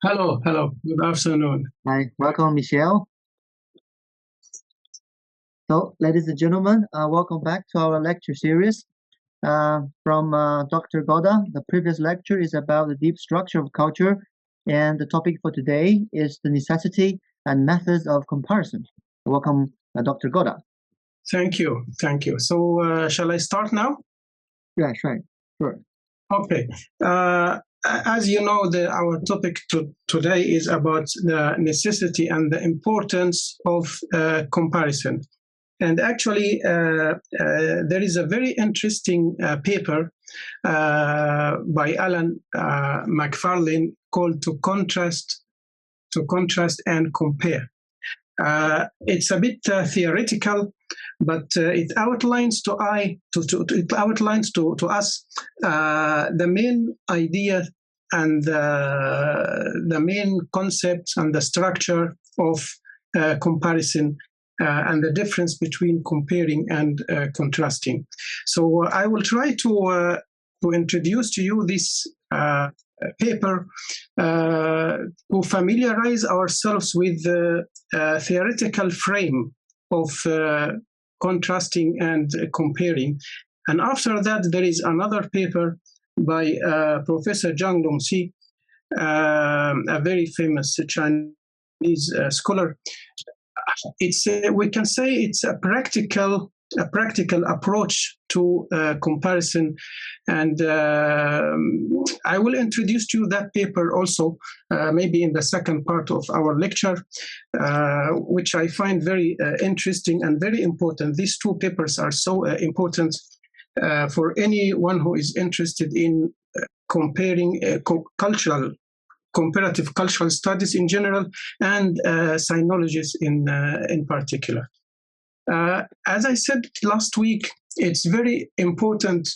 Hello. Good afternoon. Hi, welcome, Michelle. So, ladies and gentlemen, welcome back to our lecture series from Dr. Goda. The previous lecture is about the deep structure of culture, and the topic for today is the necessity and methods of comparison. Welcome, Dr. Goda. Thank you. So, shall I start now? Yeah, sure. Okay. As you know, our topic today is about the necessity and the importance of comparison. And actually, there is a very interesting paper by Alan McFarlane called "To Contrast and Compare." It's a bit theoretical, but it outlines to us the main idea and the main concepts and the structure of comparison and the difference between comparing and contrasting. So I will try to introduce to you this paper to familiarize ourselves with the theoretical frame of contrasting and comparing. And after that, there is another paper by Professor Zhang Longxi, a very famous Chinese scholar. We can say it's a practical approach to comparison, and I will introduce to you that paper also, maybe in the second part of our lecture, which I find very interesting and very important. These two papers are so important for anyone who is interested in comparing comparative cultural studies in general and sinologies in particular. As I said last week, it's very important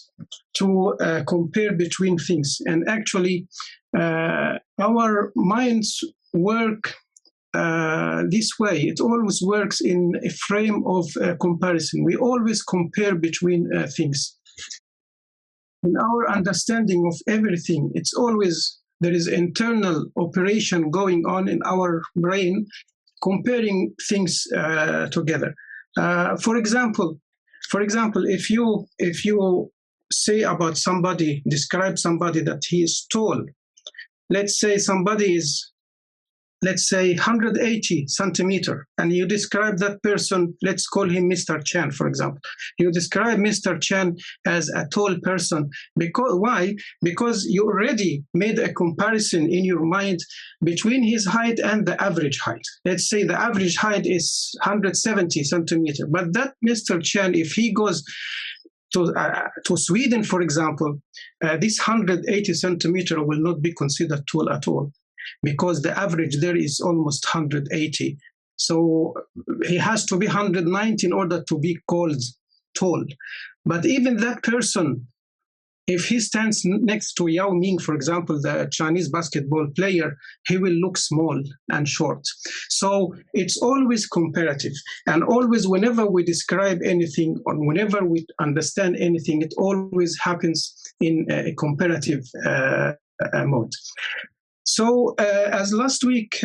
to compare between things. And actually, our minds work this way. It always works in a frame of comparison. We always compare between things. In our understanding of everything, it's always there is internal operation going on in our brain, comparing things together. For example, if you say about somebody, describe somebody that he is tall. Let's say somebody is, 180 centimeter, and you describe that person. Let's call him Mr. Chan, for example. You describe Mr. Chan as a tall person. Why? Because you already made a comparison in your mind between his height and the average height. Let's say the average height is 170 centimeter, but that Mr. Chan, if he goes to Sweden, for example, this 180 centimeter will not be considered tall at all, because the average there is almost 180. So he has to be 190 in order to be called tall. But even that person, if he stands next to Yao Ming, for example, the Chinese basketball player, he will look small and short. So it's always comparative. And always, whenever we describe anything or whenever we understand anything, it always happens in a comparative mode. So, as last week,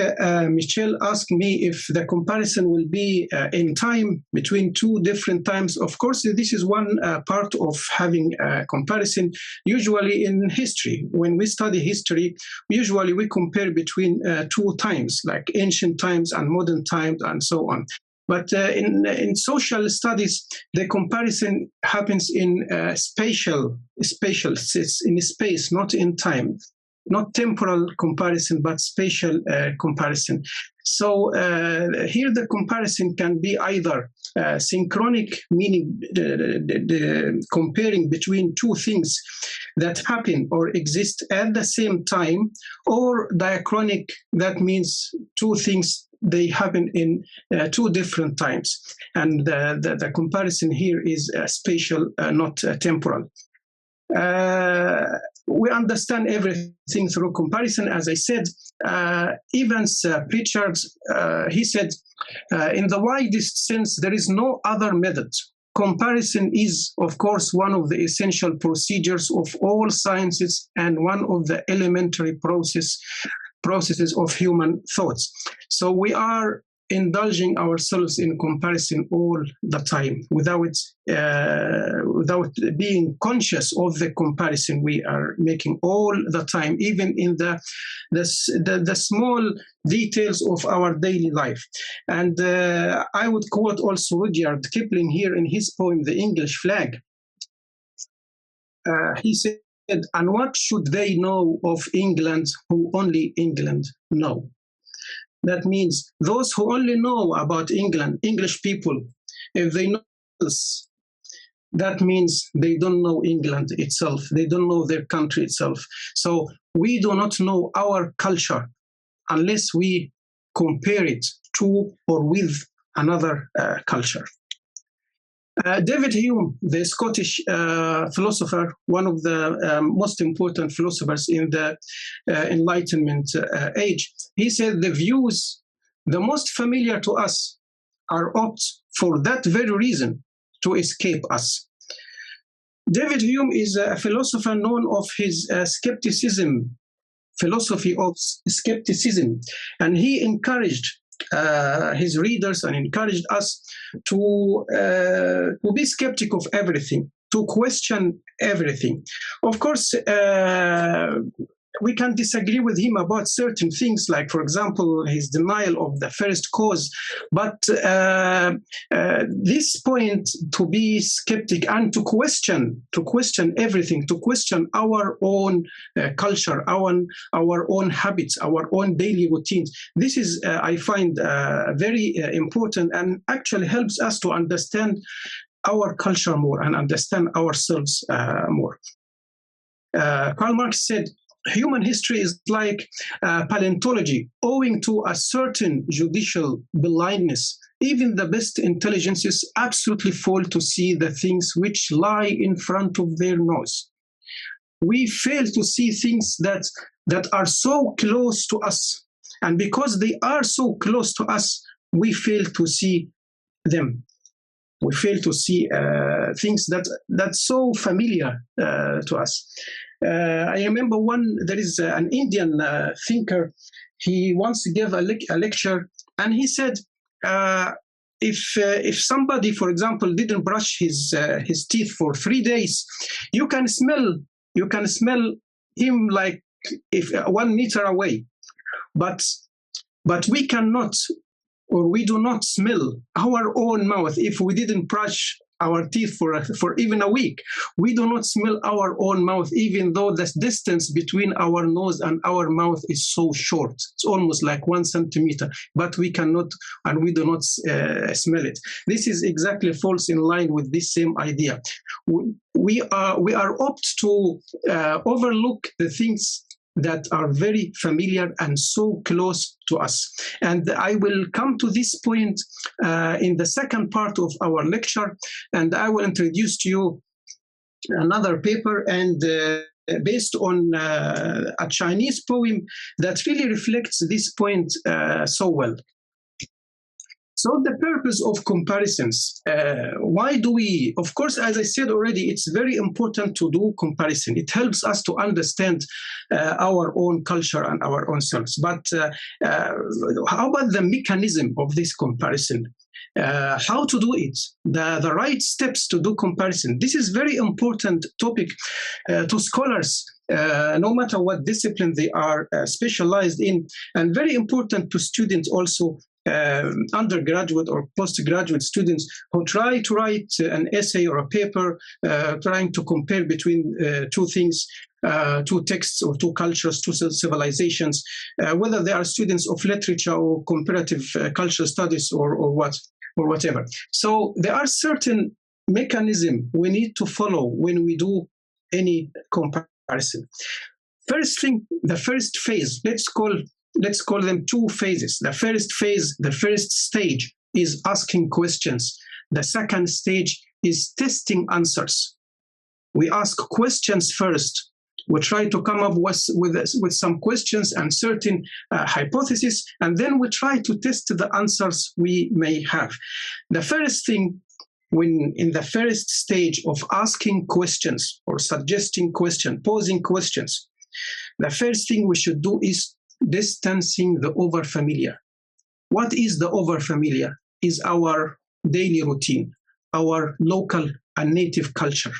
Michelle asked me if the comparison will be in time between two different times. Of course, this is one part of having a comparison. Usually in history, when we study history, usually we compare between two times, like ancient times and modern times and so on. But in social studies, the comparison happens in spatial, it's in space, not in time. Not temporal comparison, but spatial comparison. So here the comparison can be either synchronic, meaning the comparing between two things that happen or exist at the same time, or diachronic, that means two things, they happen in two different times. And the comparison here is spatial, not temporal. We understand everything through comparison. As I said, Evans Pritchard, he said, in the widest sense, there is no other method. Comparison is, of course, one of the essential procedures of all sciences and one of the elementary process processes of human thoughts. So we are indulging ourselves in comparison all the time without being conscious of the comparison we are making all the time, even in the small details of our daily life. And I would quote also Rudyard Kipling here in his poem, The English Flag. He said, "And what should they know of England who only England know?" That means those who only know about England, English people, if they know this, that means they don't know England itself. They don't know their country itself. So we do not know our culture unless we compare it to or with another culture. David Hume, the Scottish philosopher, one of the most important philosophers in the Enlightenment age, he said the views the most familiar to us are opt for that very reason to escape us. David Hume is a philosopher known of his skepticism, philosophy of skepticism, and he encouraged his readers and encouraged us to be skeptical of everything, to question everything. Of course, we can disagree with him about certain things, like, for example, his denial of the first cause. But this point, to be skeptic and to question everything, to question our own culture, our own habits, our own daily routines, this is, I find, very important, and actually helps us to understand our culture more and understand ourselves more. Karl Marx said, "Human history is like paleontology. Owing to a certain judicial blindness, even the best intelligences absolutely fail to see the things which lie in front of their nose. We fail to see things that are so close to us. And because they are so close to us, we fail to see them. We fail to see things that's so familiar to us." I remember there is an Indian thinker. He once gave a lecture, and he said, if somebody, for example, didn't brush his teeth for 3 days, you can smell him like if 1 meter away, but we cannot, or we do not smell our own mouth if we didn't brush our teeth for even a week. We do not smell our own mouth, even though the distance between our nose and our mouth is so short. It's almost like 1 centimeter, but we cannot, and we do not smell it. This is exactly falls in line with this same idea. We are apt to overlook the things that are very familiar and so close to us. And I will come to this point in the second part of our lecture, and I will introduce to you another paper and based on a Chinese poem that really reflects this point so well. So the purpose of comparisons, why do we, of course, as I said already, it's very important to do comparison. It helps us to understand our own culture and our own selves. But how about the mechanism of this comparison? How to do it, the right steps to do comparison. This is very important topic to scholars, no matter what discipline they are specialized in, and very important to students also, undergraduate or postgraduate students who try to write an essay or a paper trying to compare between two things, two texts or two cultures, two civilizations, whether they are students of literature or comparative cultural studies or whatever. So there are certain mechanisms we need to follow when we do any comparison. First thing, the first phase, let's call them 2 phases. The first phase, the first stage is asking questions. The second stage is testing answers. We ask questions first. We try to come up with some questions and certain hypotheses, and then we try to test the answers we may have. The first thing, when in the first stage of asking questions or suggesting questions, posing questions, the first thing we should do is distancing the overfamiliar. What is the overfamiliar? Is our daily routine, our local and native culture.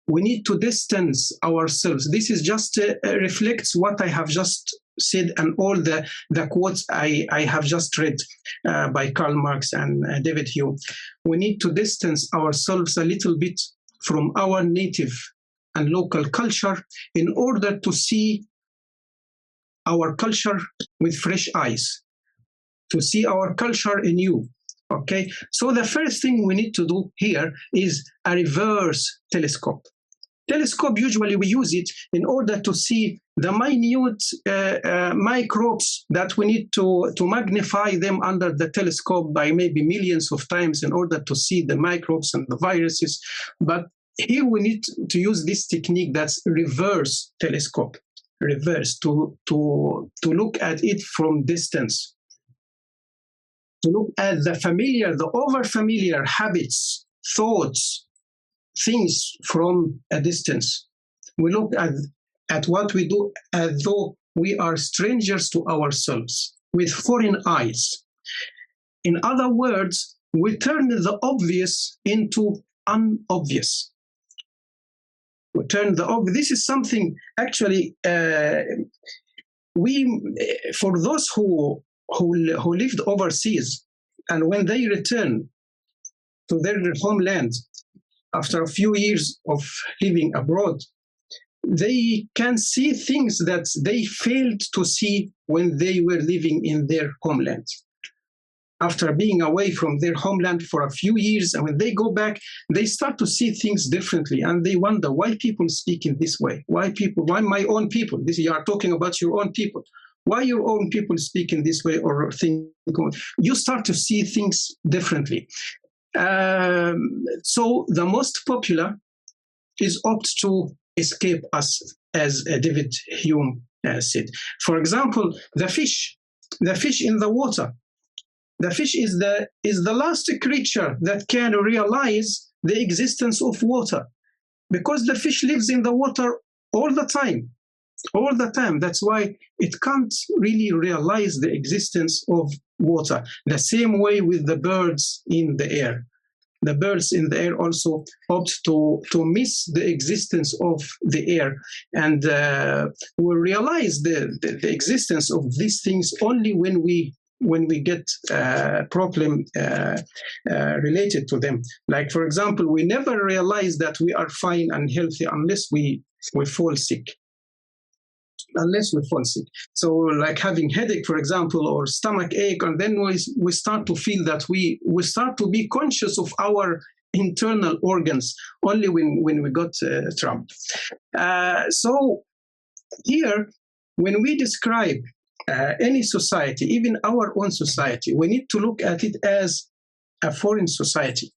We need to distance ourselves. This is just reflects what I have just said and all the quotes I have just read by Karl Marx and David Hume. We need to distance ourselves a little bit from our native and local culture in order to see our culture with fresh eyes, to see our culture anew. Okay, so the first thing we need to do here is a reverse telescope. Telescope, usually we use it in order to see the minute microbes that we need to magnify them under the telescope by maybe millions of times in order to see the microbes and the viruses. But here we need to use this technique that's reverse telescope, reverse, to look at it from distance, to look at the familiar, the over-familiar habits, thoughts, things from a distance. We look at what we do as though we are strangers to ourselves, with foreign eyes. In other words, we turn the obvious into unobvious. We turn the obvious. This is something actually for those who lived overseas, and when they return to their homeland after a few years of living abroad, they can see things that they failed to see when they were living in their homeland. After being away from their homeland for a few years, and when they go back, they start to see things differently, and they wonder why people speak in this way. Why my own people? You are talking about your own people. Why your own people speak in this way or think? You start to see things differently. So the most popular is opt to escape us, as David Hume said. For example, the fish in the water. The fish is the last creature that can realize the existence of water, because the fish lives in the water all the time. All the time. That's why it can't really realize the existence of water. The same way with the birds in the air. The birds in the air also opt to miss the existence of the air, and we realize the existence of these things only when we get a problem related to them. Like, for example, we never realize that we are fine and healthy unless we fall sick. Unless we fall sick. So like having headache, for example, or stomach ache, and then we start to feel that we start to be conscious of our internal organs only when we got trouble. So here, when we describe any society, even our own society, we need to look at it as a foreign society.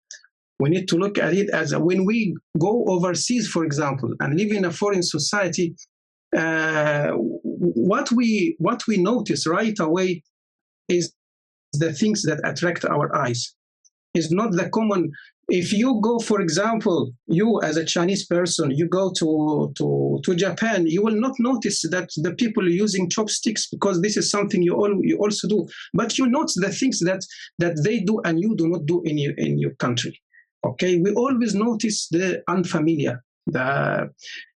We need to look at it as when we go overseas, for example, and live in a foreign society, what we notice right away is the things that attract our eyes. It's not the common. If you go, for example, you as a Chinese person, you go to Japan, you will not notice that the people are using chopsticks, because this is something you also do. But you notice the things that they do and you do not do in your country. Okay, we always notice the unfamiliar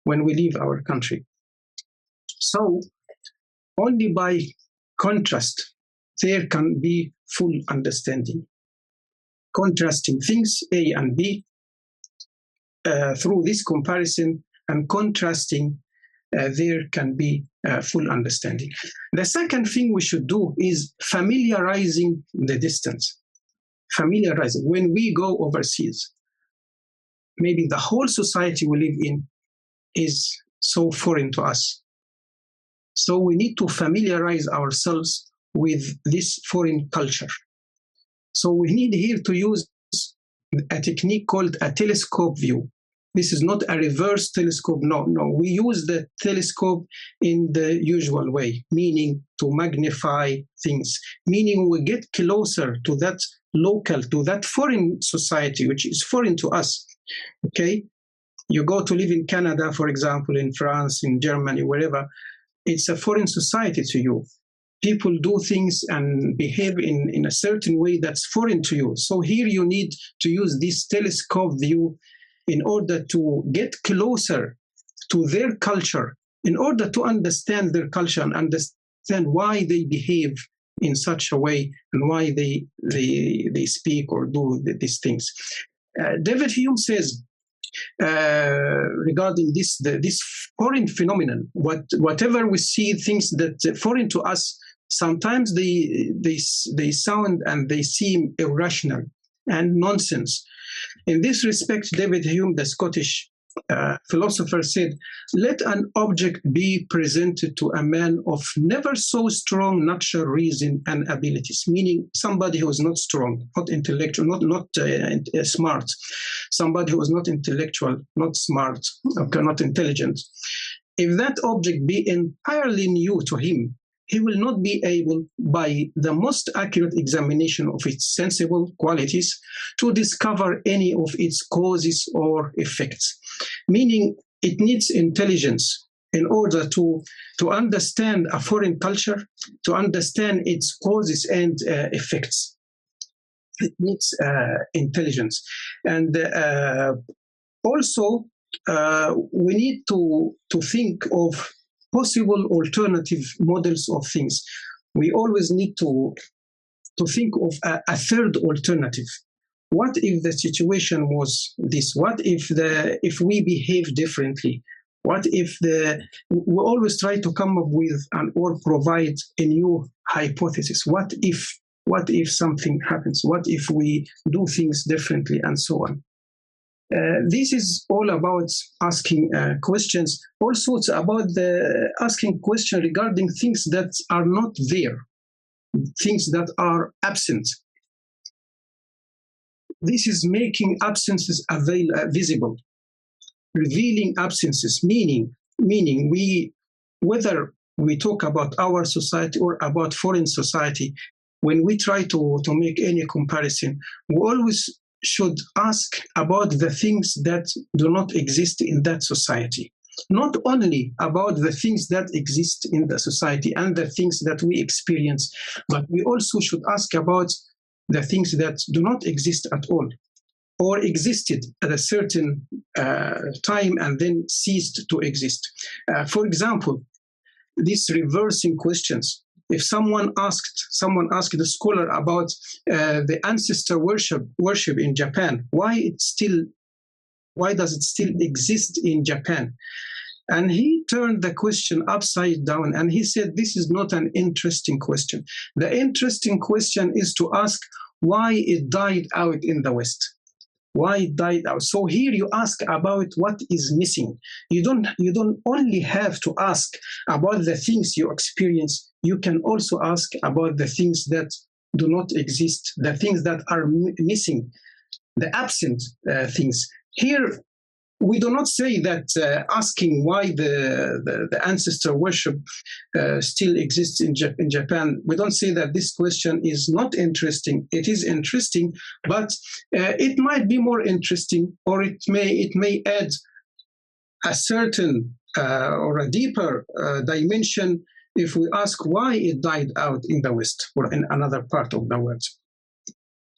when we leave our country. So only by contrast there can be full understanding. Contrasting things A and B through this comparison and contrasting, there can be full understanding. The second thing we should do is familiarizing the distance. Familiarizing. When we go overseas, maybe the whole society we live in is so foreign to us. So we need to familiarize ourselves with this foreign culture. So we need here to use a technique called a telescope view. This is not a reverse telescope. No. We use the telescope in the usual way, meaning to magnify things, meaning we get closer to that local, to that foreign society, which is foreign to us. Okay? You go to live in Canada, for example, in France, in Germany, wherever. it's a foreign society to you. People do things and behave in a certain way that's foreign to you. So here you need to use this telescope view in order to get closer to their culture, in order to understand their culture and understand why they behave in such a way and why they speak or do these things. David Hume says, regarding this foreign phenomenon, whatever we see, things that foreign to us, sometimes they sound and they seem irrational and nonsense. In this respect, David Hume, the Scottish philosopher, said, "Let an object be presented to a man of never so strong natural reason and abilities," meaning somebody who is not strong, not intellectual, not smart, somebody who is not intellectual, not smart, okay, not intelligent. If that object be entirely new to him, he will not be able, by the most accurate examination of its sensible qualities, to discover any of its causes or effects. Meaning, it needs intelligence in order to understand a foreign culture, to understand its causes and effects. It needs intelligence. And also, we need to think of possible alternative models of things. We always need to think of a third alternative. What if the situation was this? What if we behave differently? What if we always try to come up with or provide a new hypothesis? What if something happens? What if we do things differently, and so on? This is all about asking questions. Also, it's about asking questions regarding things that are not there, things that are absent. This is making absences visible, revealing absences, meaning whether we talk about our society or about foreign society, when we try to make any comparison, we always should ask about the things that do not exist in that society. Not only about the things that exist in the society and the things that we experience, but we also should ask about the things that do not exist at all, or existed at a certain time and then ceased to exist. For example, these reversing questions. If someone asked a scholar about the ancestor worship in Japan, why does it still exist in Japan? And he turned the question upside down and he said, this is not an interesting question. The interesting question is to ask why it died out in the West. Why it died out. So here you ask about what is missing. You don't only have to ask about the things you experience. You can also ask about the things that do not exist, the things that are missing, the absent things. Here, we do not say that asking why the ancestor worship still exists in Japan, we don't say that this question is not interesting. It is interesting, but it might be more interesting, or it may add a certain or a deeper dimension if we ask why it died out in the West or in another part of the world.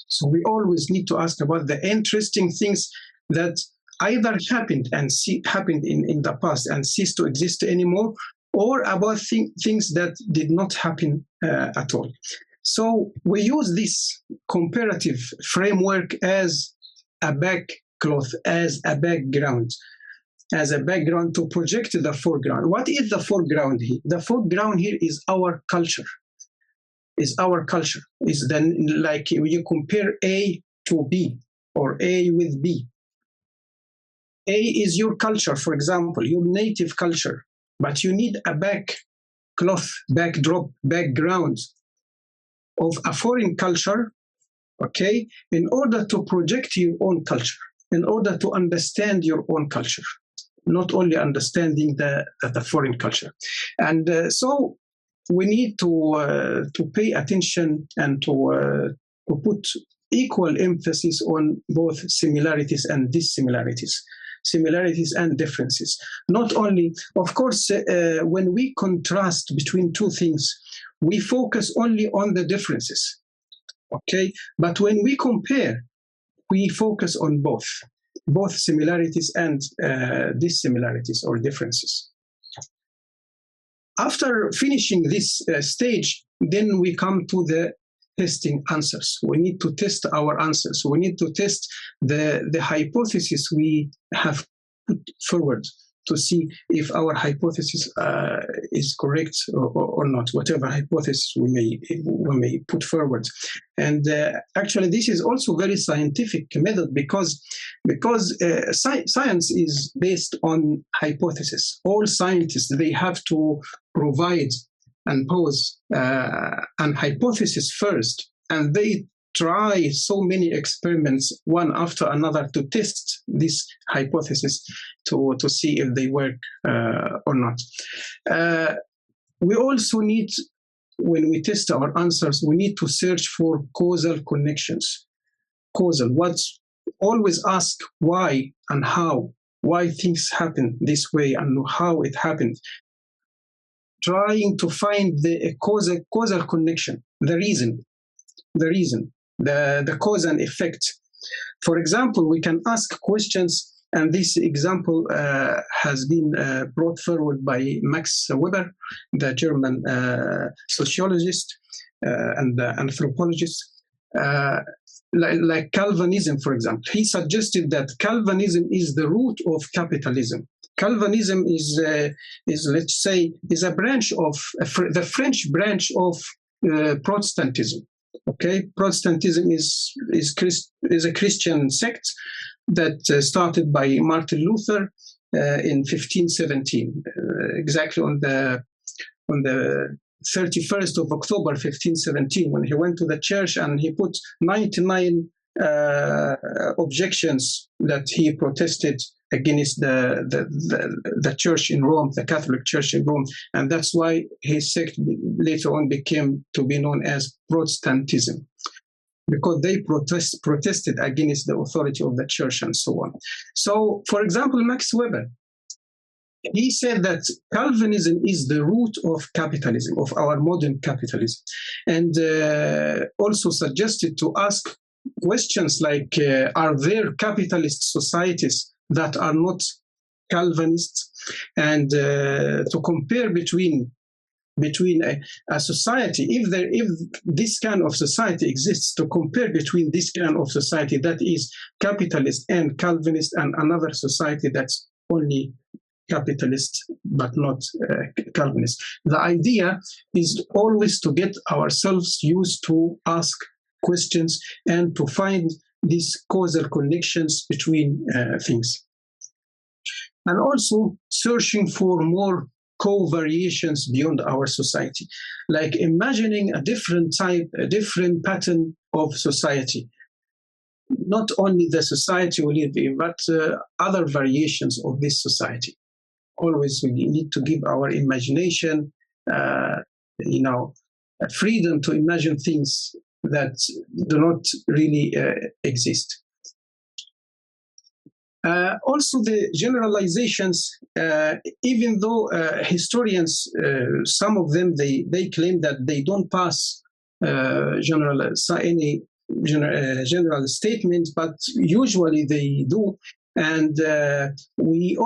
So we always need to ask about the interesting things that either happened in the past and ceased to exist anymore, or about things that did not happen at all. So we use this comparative framework as a backcloth, as a background to project the foreground. What is the foreground here? The foreground here is our culture. Is then like you compare A to B or A with B. A is your culture, for example, your native culture, but you need a background of a foreign culture, okay, in order to project your own culture, in order to understand your own culture, not only understanding the foreign culture. And so we need to pay attention and to put equal emphasis on both similarities and dissimilarities. similarities and differences. Not only, of course, when we contrast between two things, we focus only on the differences, okay? But when we compare, we focus on both similarities and dissimilarities or differences. After finishing this stage, then we come to the testing answers. We need to test our answers. We need to test the hypothesis we have put forward to see if our hypothesis is correct or not, whatever hypothesis we may put forward. And actually, this is also very scientific method because science is based on hypothesis. All scientists, they have to provide and pose an hypothesis first, and they try so many experiments one after another to test this hypothesis to see if they work or not. We also need, when we test our answers, we need to search for causal connections. Causal, always ask why and how, why things happen this way and how it happened. Trying to find the causal connection, the reason, the cause and effect. For example, we can ask questions, and this example has been brought forward by Max Weber, the German sociologist and anthropologist. Like Calvinism, for example, he suggested that Calvinism is the root of capitalism. Calvinism is let's say, is a branch of the French branch of Protestantism. Okay, Protestantism is a Christian sect that started by Martin Luther in 1517, exactly on the 31st of October 1517, when he went to the church and he put 99 objections that he protested against the church in Rome, the Catholic Church in Rome, and that's why his sect later on became to be known as Protestantism, because they protested against the authority of the church and so on. So, for example, Max Weber, he said that Calvinism is the root of capitalism, of our modern capitalism, and also suggested to ask questions like, are there capitalist societies that are not Calvinists, and to compare between a society, if this kind of society exists, to compare between this kind of society that is capitalist and Calvinist and another society that's only capitalist but not Calvinist. The idea is always to get ourselves used to ask questions and to find these causal connections between things. And also searching for more co-variations beyond our society, like imagining a different type, a different pattern of society. Not only the society we live in, but other variations of this society. Always we need to give our imagination, freedom to imagine things that do not really exist. Also, the generalizations, even though historians, some of them, they claim that they don't pass general statements, but usually they do. And we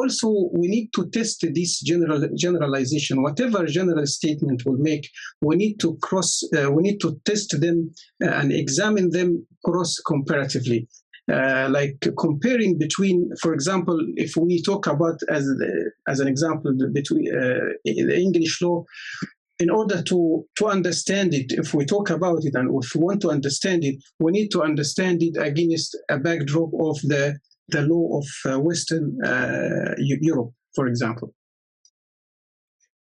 need to test this generalization. Whatever general statement we'll make, we need to test them and examine them comparatively. Like comparing between, for example, if we talk about as an example between the English law, in order to understand it, if we talk about it and if we want to understand it, we need to understand it against a backdrop of the law of Western Europe, for example.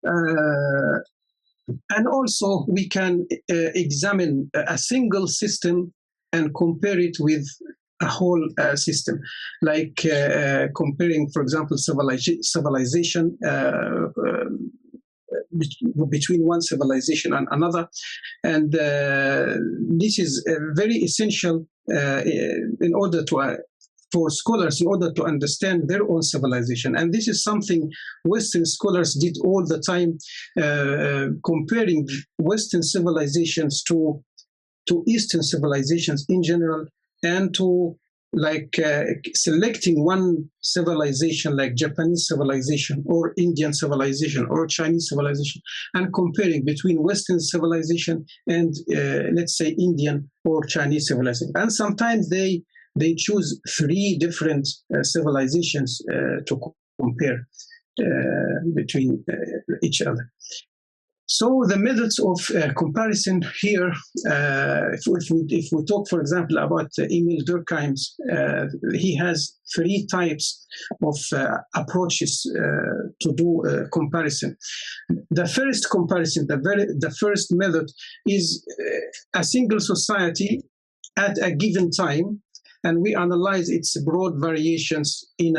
And also we can examine a single system and compare it with a whole system, like comparing, for example, civilization between one civilization and another. And this is very essential in order for scholars in order to understand their own civilization. And this is something Western scholars did all the time, comparing Western civilizations to Eastern civilizations in general, and to selecting one civilization like Japanese civilization or Indian civilization or Chinese civilization and comparing between Western civilization and let's say Indian or Chinese civilization. And sometimes they choose three different civilizations to compare between each other. So the methods of comparison here, if we talk, for example, about Emil Durkheim, he has three types of approaches to do comparison. The first comparison, the first method is a single society at a given time, and we analyze its broad variations in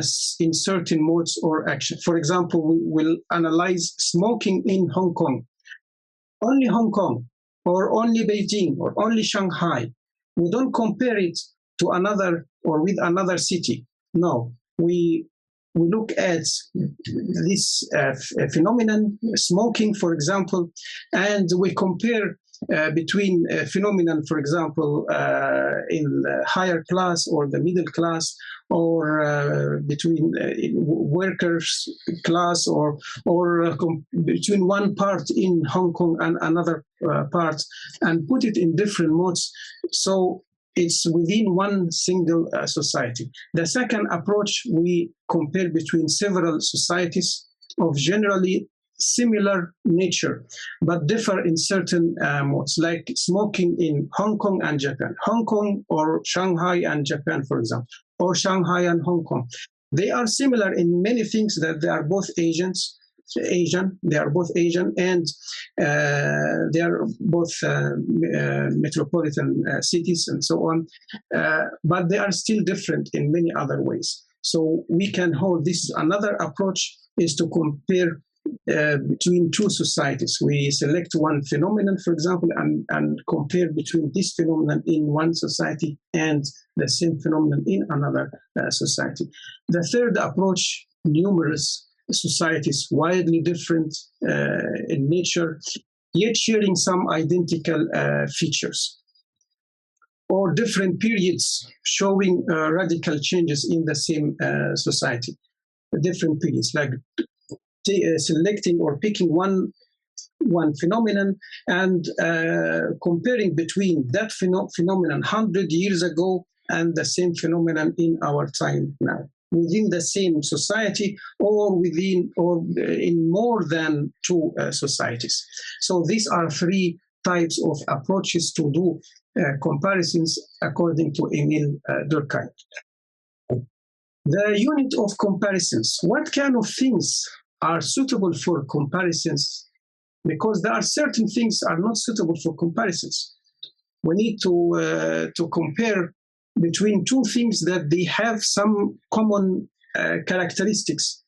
certain modes or action. For example, we will analyze smoking in Hong Kong. Only Hong Kong, or only Beijing, or only Shanghai. We don't compare it to another or with another city. No, we look at this phenomenon, smoking, for example, and we compare between phenomenon, for example, in the higher class or the middle class, or between workers class, or between one part in Hong Kong and another part, and put it in different modes. So it's within one single society. The second approach, we compare between several societies of generally similar nature, but differ in certain modes, like smoking in Hong Kong and Japan, Hong Kong or Shanghai and Japan, for example, or Shanghai and Hong Kong. They are similar in many things, that they are both Asian, they are both Asian, and they are both metropolitan cities and so on, but they are still different in many other ways. So we can hold this. Another approach is to compare between two societies. We select one phenomenon, for example, and compare between this phenomenon in one society and the same phenomenon in another society. The third approach, numerous societies, widely different in nature, yet sharing some identical features, or different periods showing radical changes in the same society. Different periods, like selecting or picking one phenomenon and comparing between that phenomenon 100 years ago and the same phenomenon in our time now, within the same society, or within or in more than two societies. So these are three types of approaches to do comparisons according to Emil Durkheim. The unit of comparisons. What kind of things are suitable for comparisons? Because there are certain things are not suitable for comparisons. We need to compare between two things that they have some common characteristics.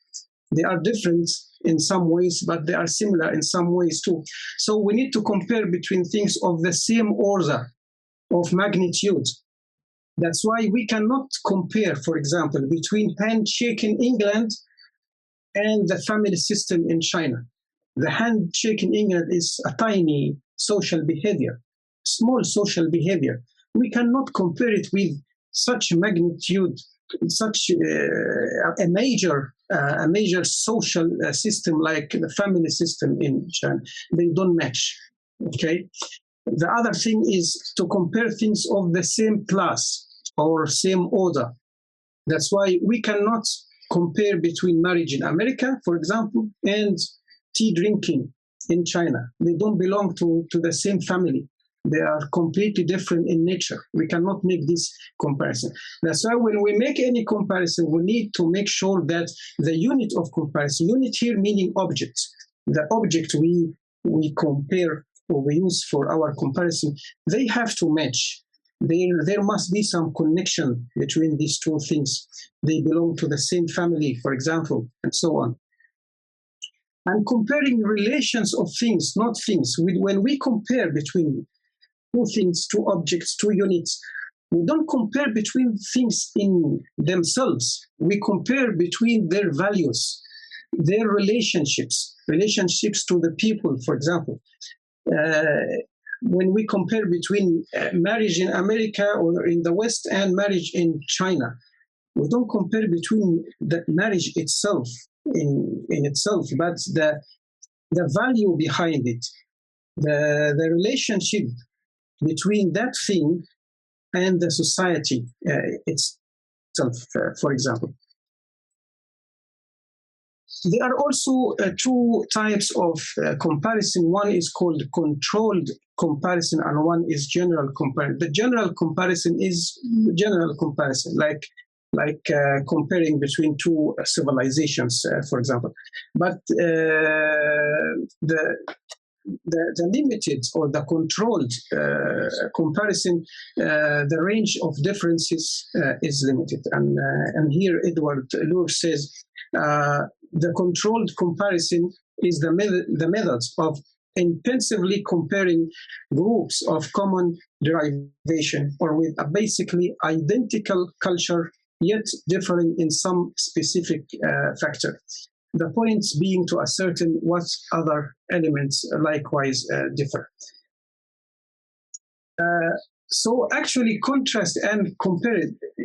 They are different in some ways, but they are similar in some ways too. So we need to compare between things of the same order of magnitude. That's why we cannot compare, for example, between handshake in England and the family system in China. The handshake in England is a tiny social behavior, small social behavior. We cannot compare it with such magnitude, such a major social system like the family system in China. They don't match. Okay. The other thing is to compare things of the same class or same order. That's why we cannot compare between marriage in America, for example, and tea drinking in China. They don't belong to the same family. They are completely different in nature. We cannot make this comparison. That's why when we make any comparison, we need to make sure that the unit of comparison, unit here meaning object, the object we compare or we use for our comparison, they have to match. There must be some connection between these two things. They belong to the same family, for example, and so on. And comparing relations of things, not things. When we compare between two things, two objects, two units, We don't compare between things in themselves. We compare between their values, their relationships to the people, for example. When we compare between marriage in America or in the West and marriage in China, we don't compare between the marriage itself in itself, but the value behind it, the relationship between that thing and the society itself, for example. There are also two types of comparison. One is called controlled comparison, and one is general comparison. The general comparison is general comparison, like comparing between two civilizations, for example. But the limited or the controlled comparison, the range of differences is limited. And here Edward Lohr says, the controlled comparison is the methods of intensively comparing groups of common derivation or with a basically identical culture, yet differing in some specific factor. The point being to ascertain what other elements likewise differ. So actually contrast and compare,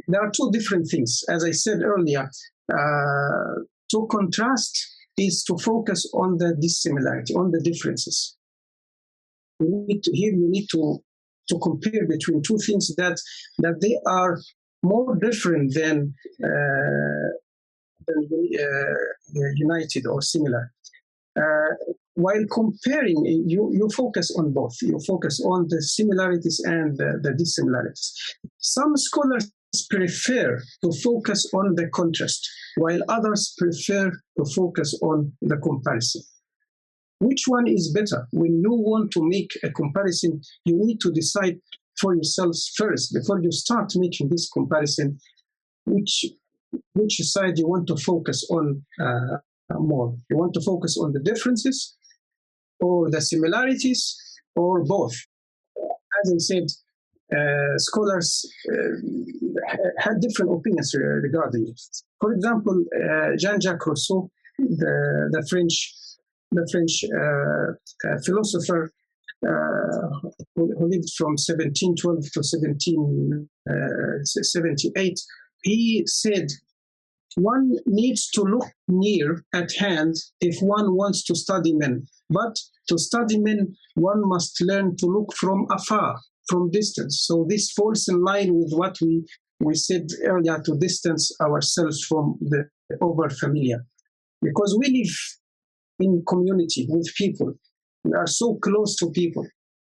there are two different things. As I said earlier, to contrast is to focus on the dissimilarity, on the differences. You need to compare between two things that they are more different than united or similar. While comparing, you focus on both. You focus on the similarities and the dissimilarities. Some scholars prefer to focus on the contrast, while others prefer to focus on the comparison. Which one is better? When you want to make a comparison, you need to decide for yourselves first, before you start making this comparison, which side you want to focus on more. You want to focus on the differences or the similarities or both. As I said, scholars had different opinions regarding it. For example, Jean-Jacques Rousseau, the French philosopher who lived from 1712 to 1778, he said, one needs to look near at hand if one wants to study men, but to study men, one must learn to look from afar, from distance. So this falls in line with what we said earlier, to distance ourselves from the over familiar. Because we live in community with people, we are so close to people.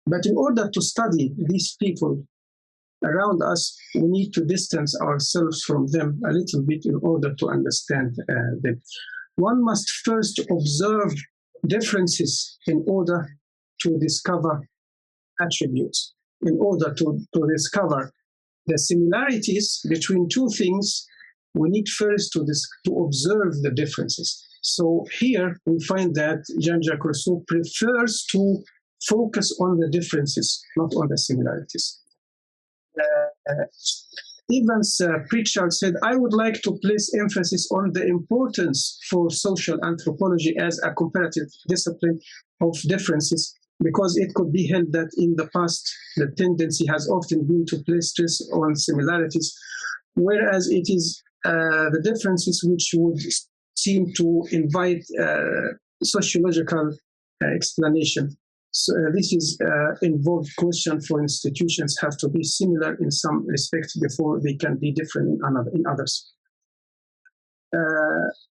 But in order to study these people around us, we need to distance ourselves from them a little bit in order to understand them. One must first observe differences in order to discover attributes. In order to discover the similarities between two things, we need first to observe the differences. So here we find that Jean-Jacques Rousseau prefers to focus on the differences, not on the similarities. Evans Pritchard said, I would like to place emphasis on the importance for social anthropology as a comparative discipline of differences, because it could be held that in the past, the tendency has often been to place stress on similarities, whereas it is the differences which would seem to invite sociological explanation. So this is involved question for institutions have to be similar in some respects before they can be different in others.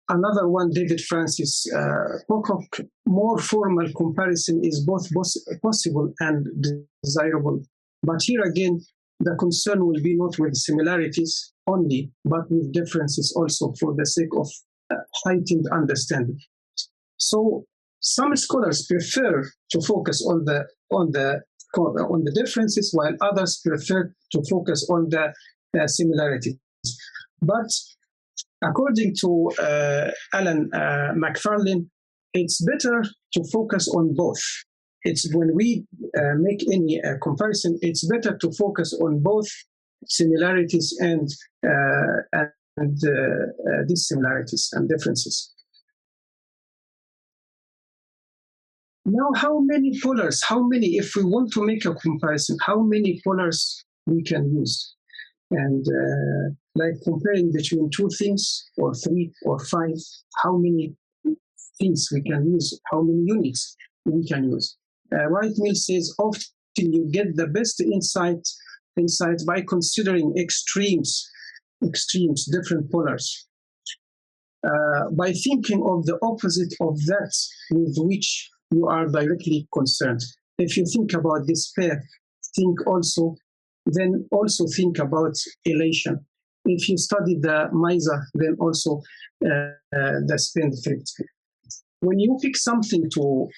Another one, David Francis Pocock, more formal comparison is both possible and desirable. But here again, the concern will be not with similarities only, but with differences also for the sake of heightened understanding. So some scholars prefer to focus on the differences, while others prefer to focus on the similarities. But according to Alan McFarlane, it's better to focus on both. It's when we make any comparison, it's better to focus on both similarities and dissimilarities and differences. Now, how many polars, if we want to make a comparison, how many polars we can use? And like comparing between two things or three or five, how many things we can use, how many units we can use. Wright Mills says often you get the best insights by considering extremes, different polars. By thinking of the opposite of that with which you are directly concerned. If you think about despair, think also think about elation. If you study the miser, then also the spendthrift. When you pick something to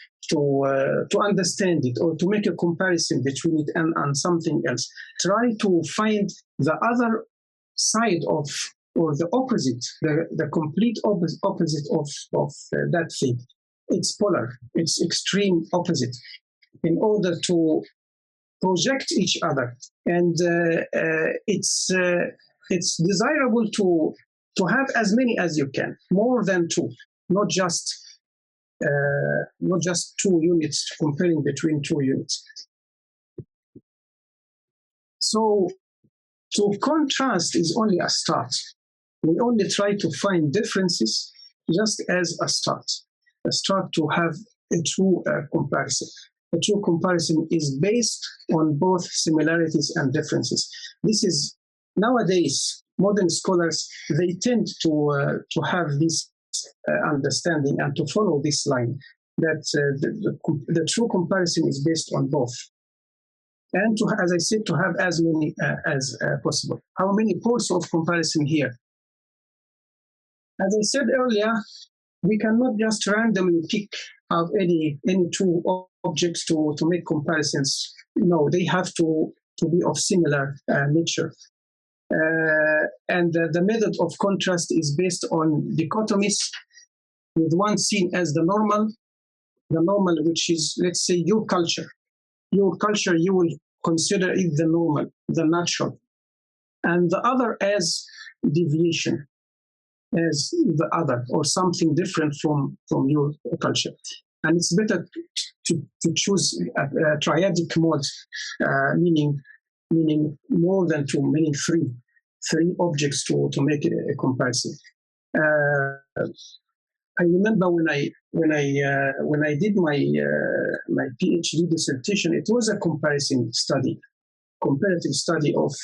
understand it or to make a comparison between it and something else, try to find the other side of, or the opposite, the complete opposite of that thing. It's polar, it's extreme opposite, in order to project each other. And it's desirable to have as many as you can, more than two, not just 2 units, comparing between 2 units. So to contrast is only a start. We only try to find differences just as a start to have a true comparison. A true comparison is based on both similarities and differences. This is nowadays, modern scholars, they tend to have this understanding and to follow this line, that the true comparison is based on both. And to, as I said, to have as many as possible. How many poles of comparison here? As I said earlier, we cannot just randomly pick out any two objects to make comparisons. No, they have to be of similar nature. And the method of contrast is based on dichotomies, with one seen as the normal, which is, let's say, your culture. Your culture, you will consider it the normal, the natural, and the other as deviation, as the other, or something different from your culture. And it's better to choose a triadic mode, meaning more than two, meaning three objects to make a comparison. I remember when I did my PhD dissertation, it was a comparative study of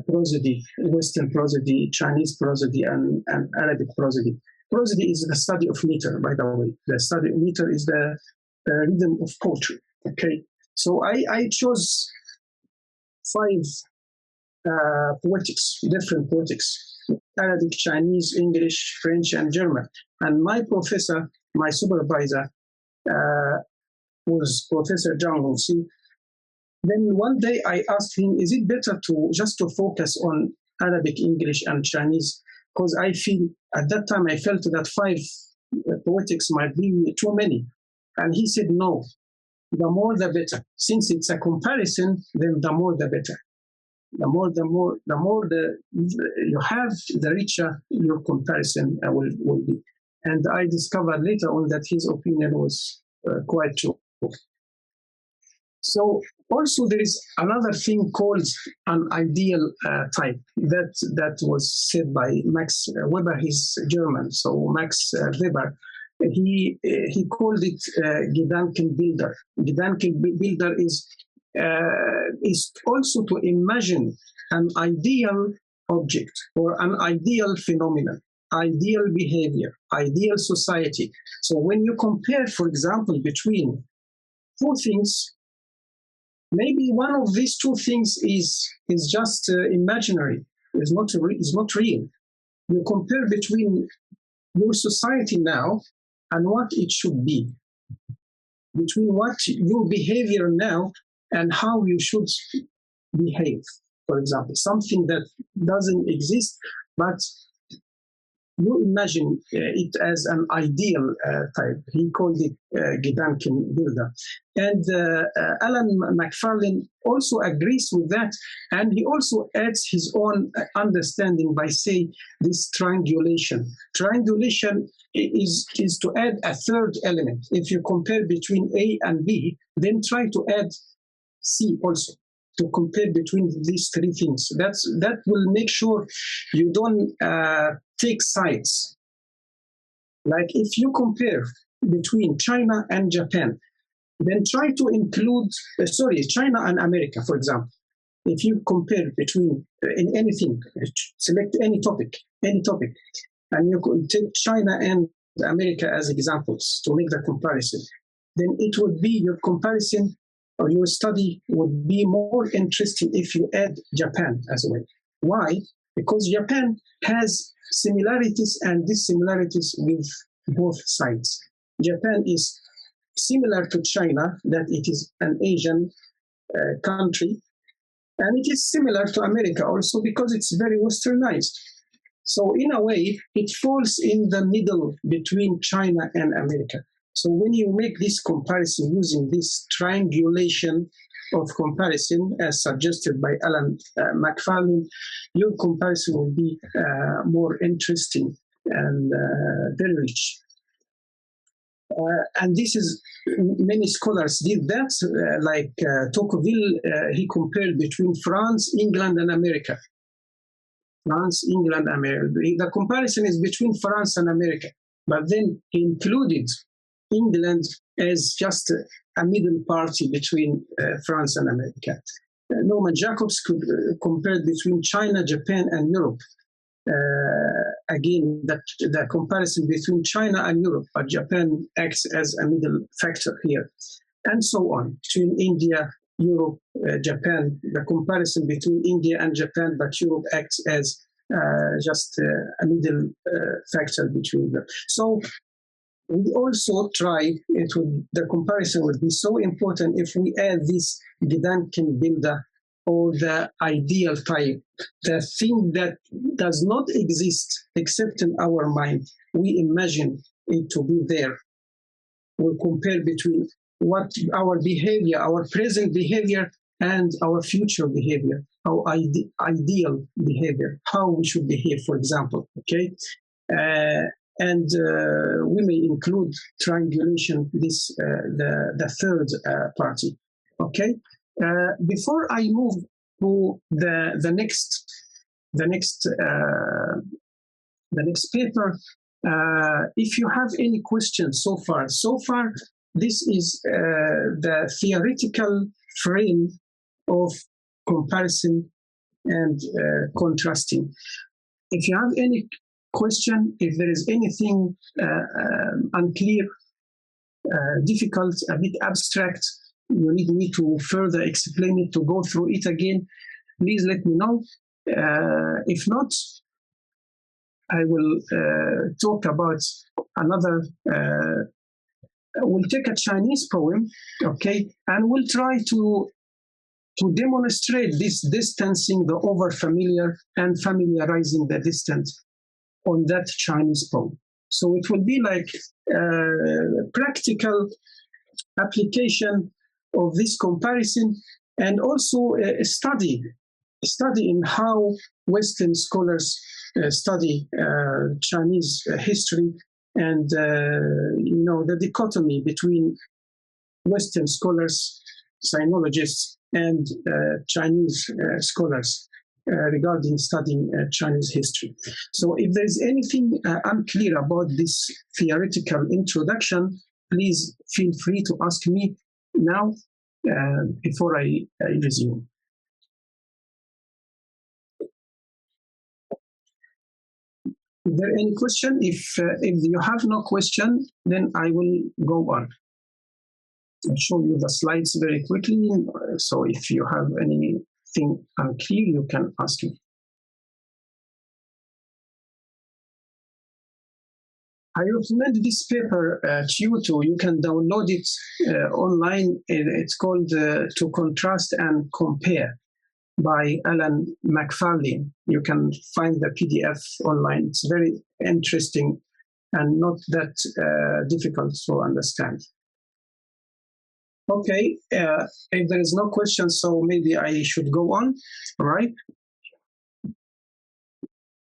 prosody, Western prosody, Chinese prosody, and Arabic prosody. Prosody is the study of meter, by the way. The study of meter is the rhythm of poetry. Okay, so I chose 5 poetics, different poetics: Arabic, Chinese, English, French, and German. And my professor, my supervisor, was Professor Zhang Hongxi. Then one day I asked him, is it better to focus on Arabic, English, and Chinese? Because at that time I felt that 5 poetics might be too many. And he said, no, the more the better. Since it's a comparison, then the more the better. The more you have, the richer your comparison will be. And I discovered later on that his opinion was quite true. So also there is another thing called an ideal type that was said by Max Weber. He's German, so Max Weber. He called it Gedankenbilder. Gedankenbilder is also to imagine an ideal object or an ideal phenomenon, ideal behavior, ideal society. So when you compare, for example, between 2 things, maybe one of these 2 things is just imaginary, is not real. You compare between your society now and what it should be, between what your behavior now and how you should behave. For example, something that doesn't exist, but you imagine it as an ideal type. He called it Gedankenbilder. And Alan McFarlane also agrees with that, and he also adds his own understanding by saying this triangulation. Triangulation is to add a third element. If you compare between A and B, then try to add C also, to compare between these three things. That will make sure you don't take sides. Like if you compare between China and Japan, then try to include, China and America, for example. If you compare between in anything, select any topic, and you could take China and America as examples to make the comparison, then it would be your comparison or your study would be more interesting if you add Japan as well. Why? Because Japan has similarities and dissimilarities with both sides. Japan is similar to China, that it is an Asian country, and it is similar to America also because it's very westernized. So in a way, it falls in the middle between China and America. So when you make this comparison using this triangulation of comparison as suggested by Alan McFarlane, your comparison will be more interesting and very rich. And this is, many scholars did that, like Tocqueville, he compared between France, England, and America. France, England, America. The comparison is between France and America, but then he included England as just a middle party between France and America. Norman Jacobs could compare between China, Japan, and Europe. Again, the comparison between China and Europe, but Japan acts as a middle factor here, and so on. Between India, Europe, Japan, the comparison between India and Japan, but Europe acts as just a middle factor between them. So we also try, the comparison would be so important if we add this Gedankenbilder, or the ideal type, the thing that does not exist except in our mind. We imagine it to be there. We compare between what our behavior, our present behavior, and our future behavior, our ideal behavior, how we should behave, for example. Okay, and we may include triangulation, this the third party. Okay. Before I move to the next paper, if you have any questions so far, this is the theoretical frame of comparison and contrasting. If you have any question, if there is anything unclear, difficult, a bit abstract, you need me to further explain it, to go through it again, please let me know. If not, I will talk about another, we'll take a Chinese poem, okay, and we'll try to demonstrate this distancing the over-familiar and familiarizing the distant on that Chinese poem. So it will be like practical application of this comparison, and also a study in how Western scholars study Chinese history, and the dichotomy between Western scholars, sinologists, and Chinese scholars regarding studying Chinese history. So if there is anything unclear about this theoretical introduction, please feel free to ask me now before I resume. Is there any question? If you have no question, then I will go on. I'll show you the slides very quickly. So if you have anything unclear, you can ask me. I recommend this paper to you too. You can download it online. It's called To Contrast and Compare. by Alan McFarlane. You can find the PDF online. It's very interesting and not that difficult to understand. Okay, if there is no question, so maybe I should go on, all right?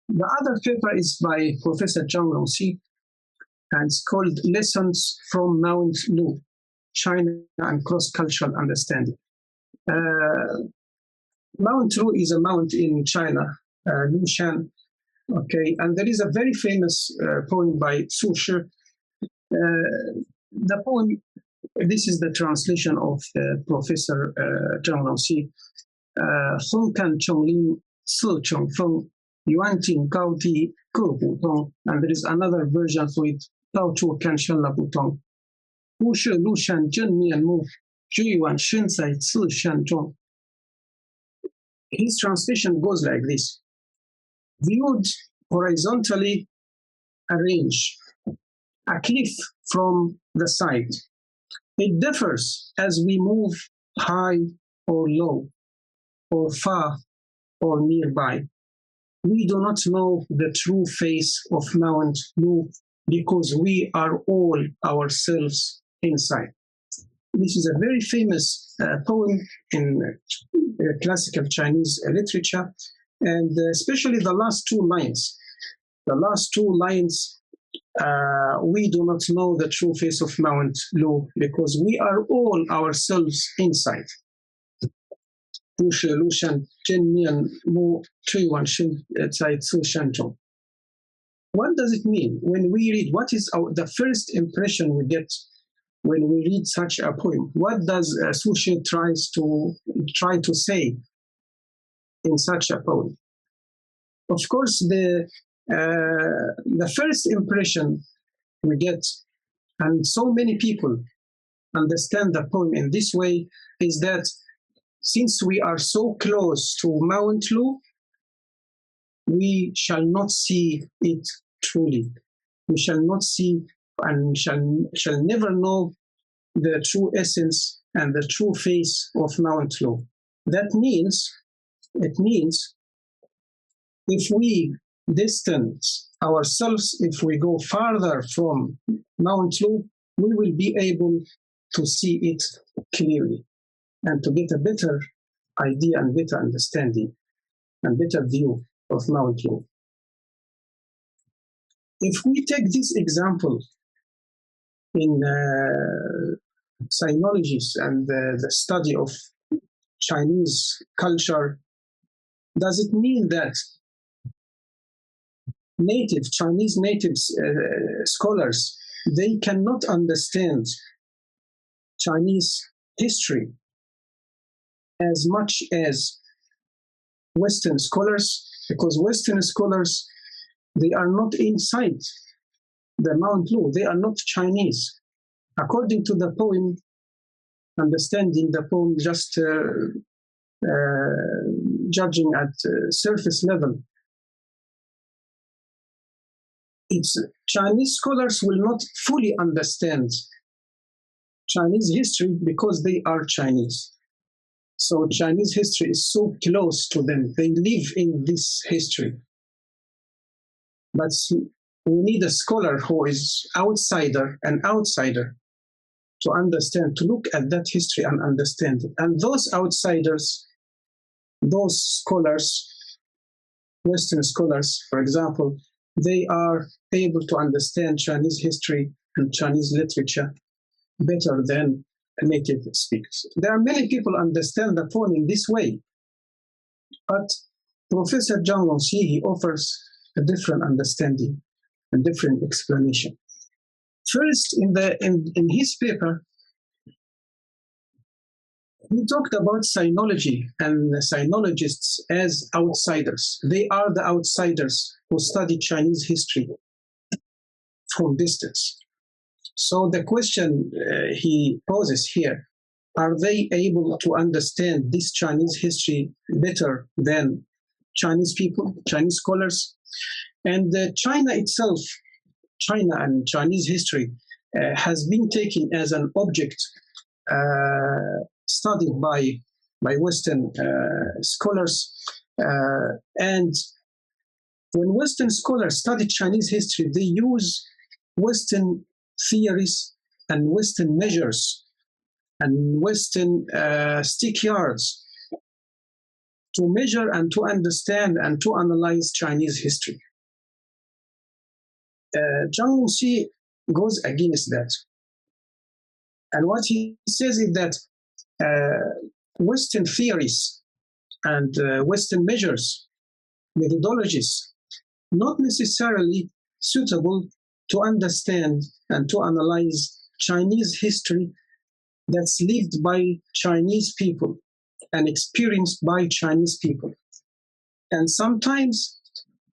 The other paper is by Professor Zhang Rongxi, and it's called Lessons from Mount Lu, China and Cross-Cultural Understanding. Mount Lu is a mount in China, Lushan, okay, and there is a very famous poem by Su Shi. The poem, this is the translation of Professor Zhang Rongxi. 风看琼林四乘风，远近高低各不同。And there is another version for it. 到处看山了不同，不是庐山真面目，只缘身在此山中。His translation goes like this: viewed horizontally, a range, a cliff from the side. It differs as we move high or low, or far or nearby. We do not know the true face of Mount Lu because we are all ourselves inside. This is a very famous poem in classical Chinese literature, and especially the last two lines. The last two lines, we do not know the true face of Mount Lu because we are all ourselves inside. What does it mean when we read? What is the first impression we get when we read such a poem? What does Su Shi try to say in such a poem? Of course, the first impression we get, and so many people understand the poem in this way, is that since we are so close to Mount Lu, we shall not see it truly. We shall not see and shall never know the true essence and the true face of Mount Lu. It means if we distance ourselves, if we go farther from Mount Lu, we will be able to see it clearly and to get a better idea and better understanding and better view of Mount Lu. If we take this example in sinologies and the study of Chinese culture, does it mean that Chinese native scholars, they cannot understand Chinese history as much as Western scholars? Because Western scholars, they are not inside the Mount Lu. They are not Chinese. According to the poem, understanding the poem just judging at surface level, Chinese scholars will not fully understand Chinese history because they are Chinese. So Chinese history is so close to them. They live in this history. But we need a scholar who is an outsider, to understand, to look at that history and understand it. And those outsiders, those scholars, Western scholars, for example, they are able to understand Chinese history and Chinese literature better than native speakers. There are many people understand the poem in this way, but Professor Zhang Rongxi, he offers a different understanding and different explanation. First, in his paper, he talked about sinology and sinologists as outsiders. They are the outsiders who study Chinese history from distance. So the question he poses here, are they able to understand this Chinese history better than Chinese people, Chinese scholars? And China itself, China and Chinese history has been taken as an object studied by Western scholars. And when Western scholars study Chinese history, they use Western theories and Western measures and Western stick yards to measure and to understand and to analyze Chinese history. Zhang Wuxi goes against that. And what he says is that Western theories and Western measures, methodologies, not necessarily suitable to understand and to analyze Chinese history that's lived by Chinese people and experienced by Chinese people. And sometimes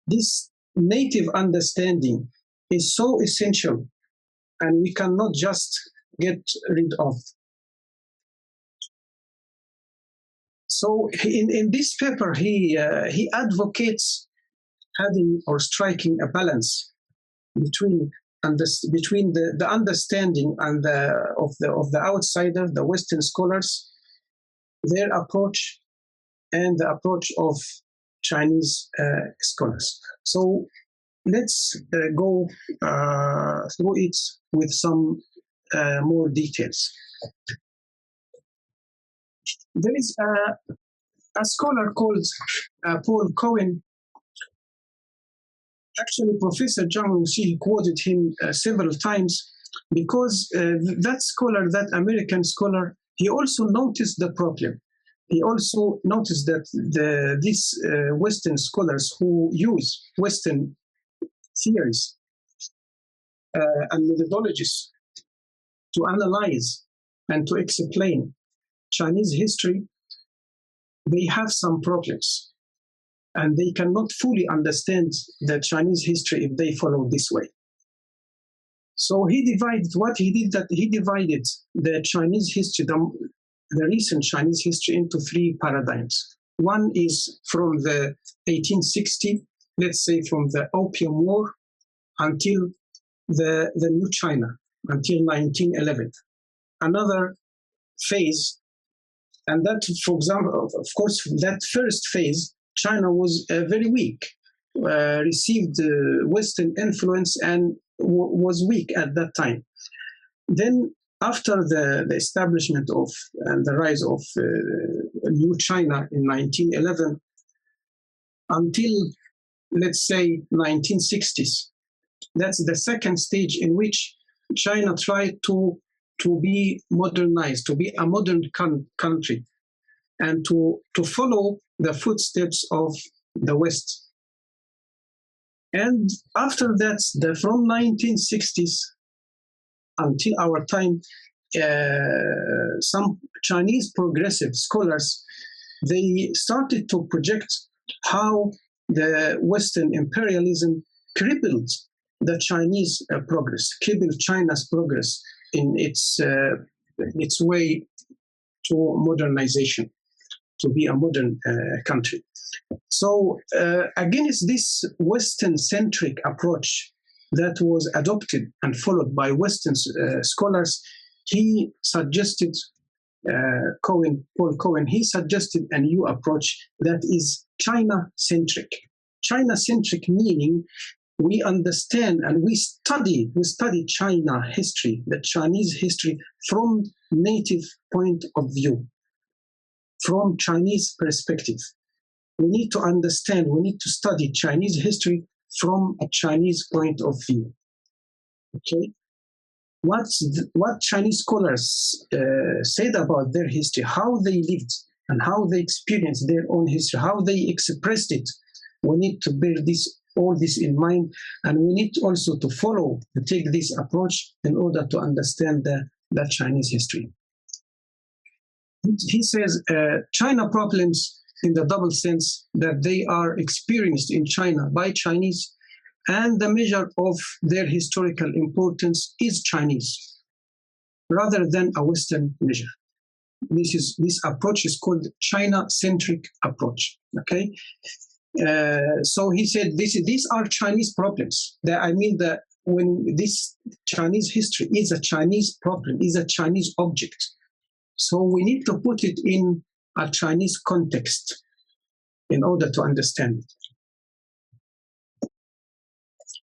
this native understanding is so essential and we cannot just get rid of. So in this paper, he advocates having or striking a balance between the understanding and of the outsider, the Western scholars, their approach, and the approach of Chinese scholars. So let's go through it with some more details. There is a scholar called Paul Cohen. Actually, Professor Zhang Wuxi quoted him several times because that scholar, that American scholar, he also noticed the problem. He also noticed that these Western scholars who use Western theories and methodologies to analyze and to explain Chinese history, they have some problems. And they cannot fully understand the Chinese history if they follow this way. So he divided the Chinese history, the recent Chinese history, into three paradigms. One is from the 1860s, let's say from the Opium War until the New China, until 1911. Another phase, and that, for example, of course, that first phase, China was very weak, received Western influence and was weak at that time. Then after the establishment of and the rise of New China in 1911 until, let's say, 1960s, that's the second stage in which China tried to be modernized, to be a modern country, and to follow the footsteps of the West. And after that, from 1960s until our time, some Chinese progressive scholars, they started to project how the Western imperialism crippled the Chinese progress, crippled China's progress in its way to modernization, to be a modern country. So against this Western-centric approach that was adopted and followed by Western scholars, he suggested, Paul Cohen, he suggested a new approach that is China-centric. China-centric meaning we understand and we study China history, the Chinese history, from native point of view, from Chinese perspective. We need to understand, we need to study Chinese history from a Chinese point of view. Okay, what Chinese scholars said about their history, how they lived and how they experienced their own history, how they expressed it. We need to bear all this in mind, and we need also to take this approach in order to understand the Chinese history. He says China problems in the double sense that they are experienced in China by Chinese, and the measure of their historical importance is Chinese, rather than a Western measure. This approach is called China-centric approach. Okay, so he said these are Chinese problems. When this Chinese history is a Chinese problem, is a Chinese object. So we need to put it in a Chinese context in order to understand it.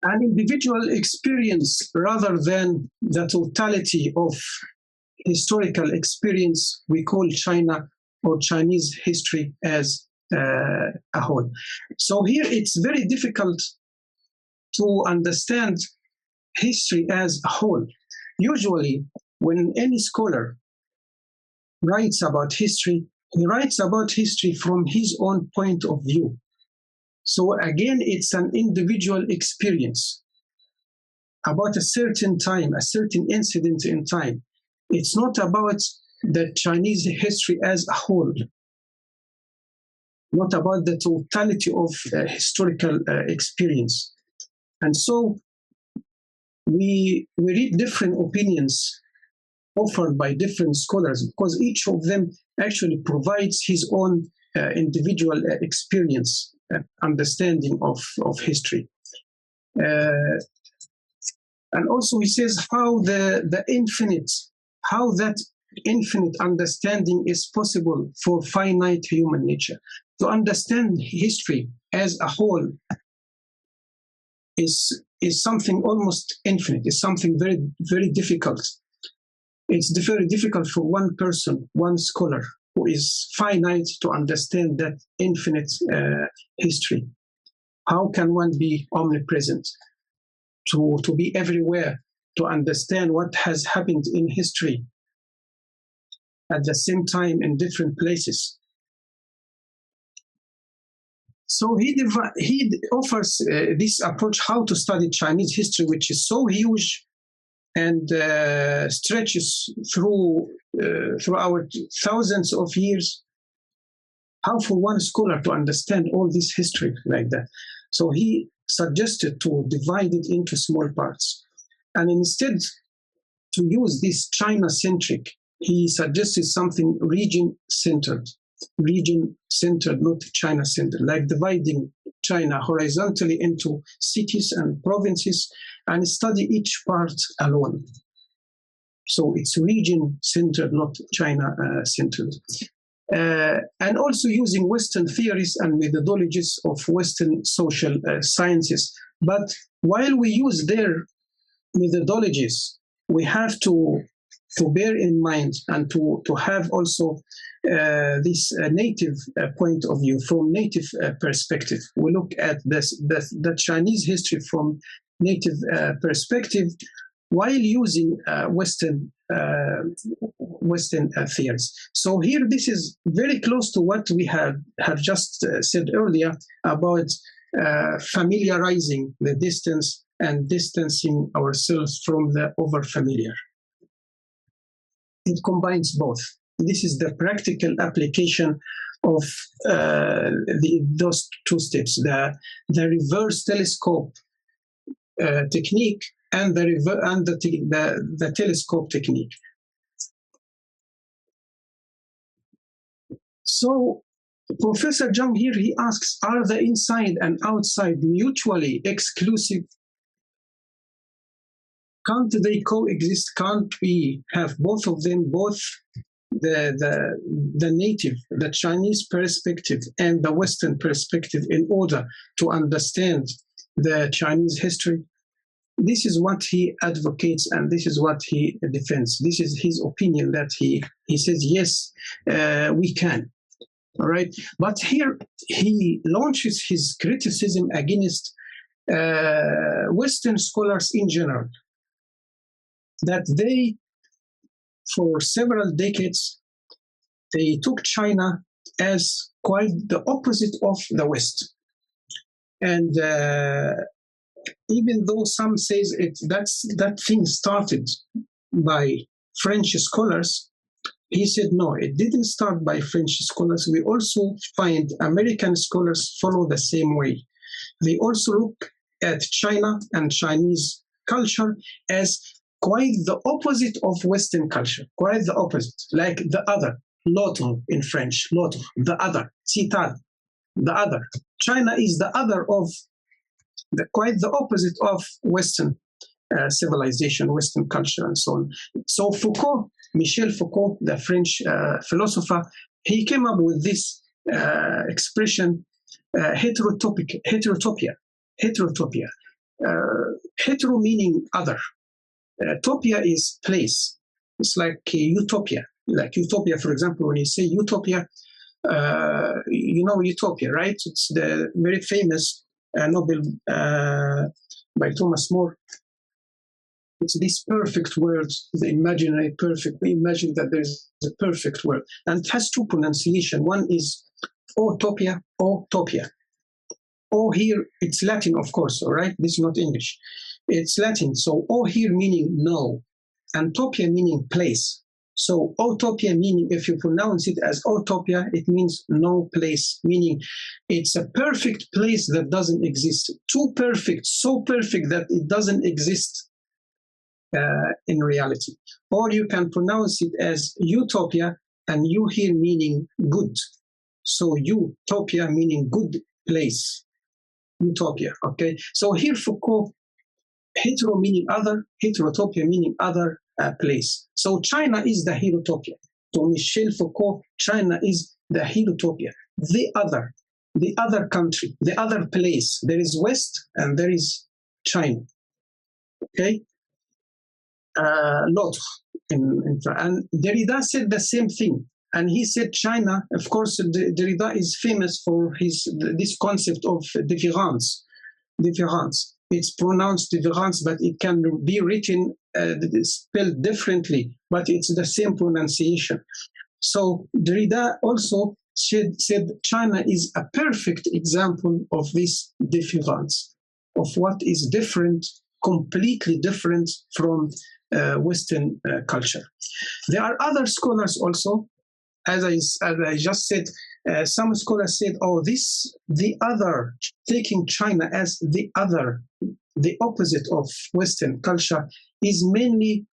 An individual experience rather than the totality of historical experience we call China or Chinese history as a whole. So here it's very difficult to understand history as a whole. Usually, when any scholar writes about history, he writes about history from his own point of view. So again, it's an individual experience about a certain time, a certain incident in time. It's not about the Chinese history as a whole, not about the totality of historical experience. And so we read different opinions offered by different scholars because each of them actually provides his own individual experience, understanding of history. And also he says how that infinite understanding is possible for finite human nature. To understand history as a whole is something almost infinite. It's something very, very difficult. It's very difficult for one person, one scholar who is finite to understand that infinite history. How can one be omnipresent? To be everywhere, to understand what has happened in history at the same time in different places. So he offers this approach how to study Chinese history, which is so huge and stretches through our thousands of years. How for one scholar to understand all this history like that? So he suggested to divide it into small parts. And instead to use this China-centric, he suggested something region-centered, not China-centered, like dividing China horizontally into cities and provinces and study each part alone. So it's region-centered, not China-centered. And also using Western theories and methodologies of Western social sciences. But while we use their methodologies, we have to bear in mind and to have also this native point of view, from native perspective. We look at the Chinese history from native perspective while using Western theories. So here, this is very close to what we have just said earlier about familiarizing the distance and distancing ourselves from the over-familiar. It combines both. This is the practical application of those two steps, the reverse telescope technique and the telescope technique. So Professor Zhang here, he asks, are the inside and outside mutually exclusive? Can't they coexist? Can't we have both of them, both the native, the Chinese perspective and the Western perspective in order to understand the Chinese history? This is what he advocates and this is what he defends. This is his opinion that he says, yes, we can. All right. But here he launches his criticism against Western scholars in general, that they, for several decades, they took China as quite the opposite of the West. And even though some says that thing started by French scholars, he said, no, it didn't start by French scholars. We also find American scholars follow the same way. They also look at China and Chinese culture as quite the opposite of Western culture, quite the opposite, like the other, l'autre in French, l'autre, the other, cital, the other. China is the other of, quite the opposite of Western civilization, Western culture, and so on. So Michel Foucault, the French philosopher, he came up with this expression, heterotopia. Hetero meaning other. Topia is place. It's like utopia. Like utopia, for example, when you say utopia, you know utopia, right? It's the very famous novel by Thomas More. It's this perfect world, the imaginary perfect. We imagine that there's a perfect world. And it has two pronunciations. One is utopia, utopia. O here, it's Latin, of course, all right? This is not English. It's Latin. So O here meaning no, and topia meaning place. So utopia meaning, if you pronounce it as utopia, it means no place, meaning it's a perfect place that doesn't exist. Too perfect, so perfect that it doesn't exist in reality. Or you can pronounce it as utopia, and you here meaning good. So utopia meaning good place. Utopia, okay? So here Foucault, hetero meaning other, heterotopia meaning other place. So China is the heterotopia. To Michel Foucault, China is the heterotopia, the other country, the other place. There is West and there is China. Okay? L'autre. And Derrida said the same thing. And he said China, of course, Derrida is famous for this concept of différance. Difference. It's pronounced difference, but it can be written, spelled differently, but it's the same pronunciation. So Derrida also said China is a perfect example of this difference, of what is different, completely different from Western culture. There are other scholars also, as I just said, some scholars said, the other, taking China as the other, the opposite of Western culture, is mainly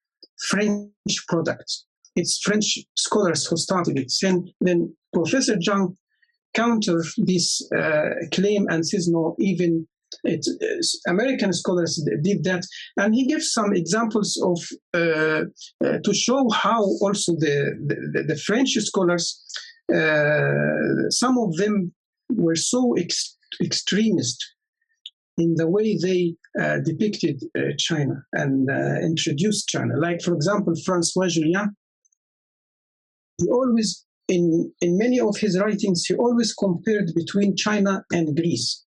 French product. It's French scholars who started it. And then Professor Zhang countered this claim and says, no, even American scholars did that. And he gives some examples of to show how also the French scholars, some of them were so extremist in the way they depicted China and introduced China. Like, for example, François Julien, he always, in many of his writings, he always compared between China and Greece,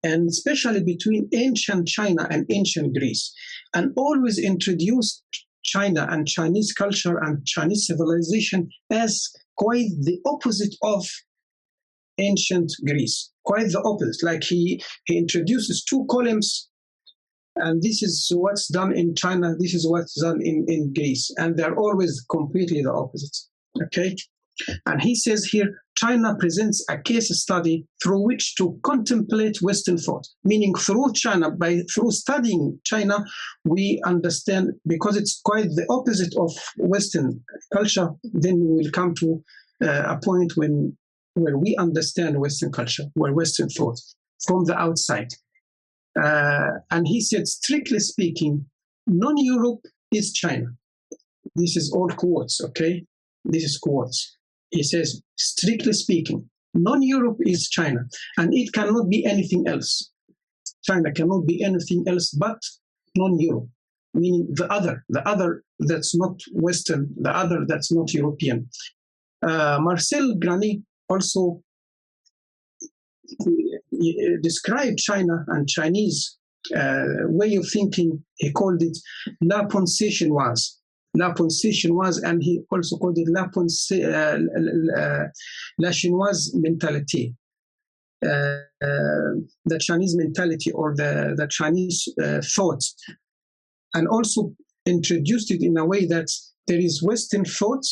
and especially between ancient China and ancient Greece, and always introduced China and Chinese culture and Chinese civilization as quite the opposite of ancient Greece, quite the opposite. Like he introduces two columns, and this is what's done in China, this is what's done in Greece, and they're always completely the opposite, okay? And he says here, China presents a case study through which to contemplate Western thought, meaning through China, through studying China, we understand, because it's quite the opposite of Western culture, then we will come to a point where we understand Western culture, where Western thought from the outside. And he said, strictly speaking, non-Europe is China. This is all quotes, okay? This is quotes. He says, strictly speaking, non-Europe is China, and it cannot be anything else. China cannot be anything else but non-Europe, meaning the other that's not Western, the other that's not European. Marcel Grany also described China and Chinese way of thinking. He called it la pensée chinoise. La pensée chinoise, and he also called it la chinoise mentality. The Chinese mentality, or the Chinese thought, and also introduced it in a way that there is Western thought,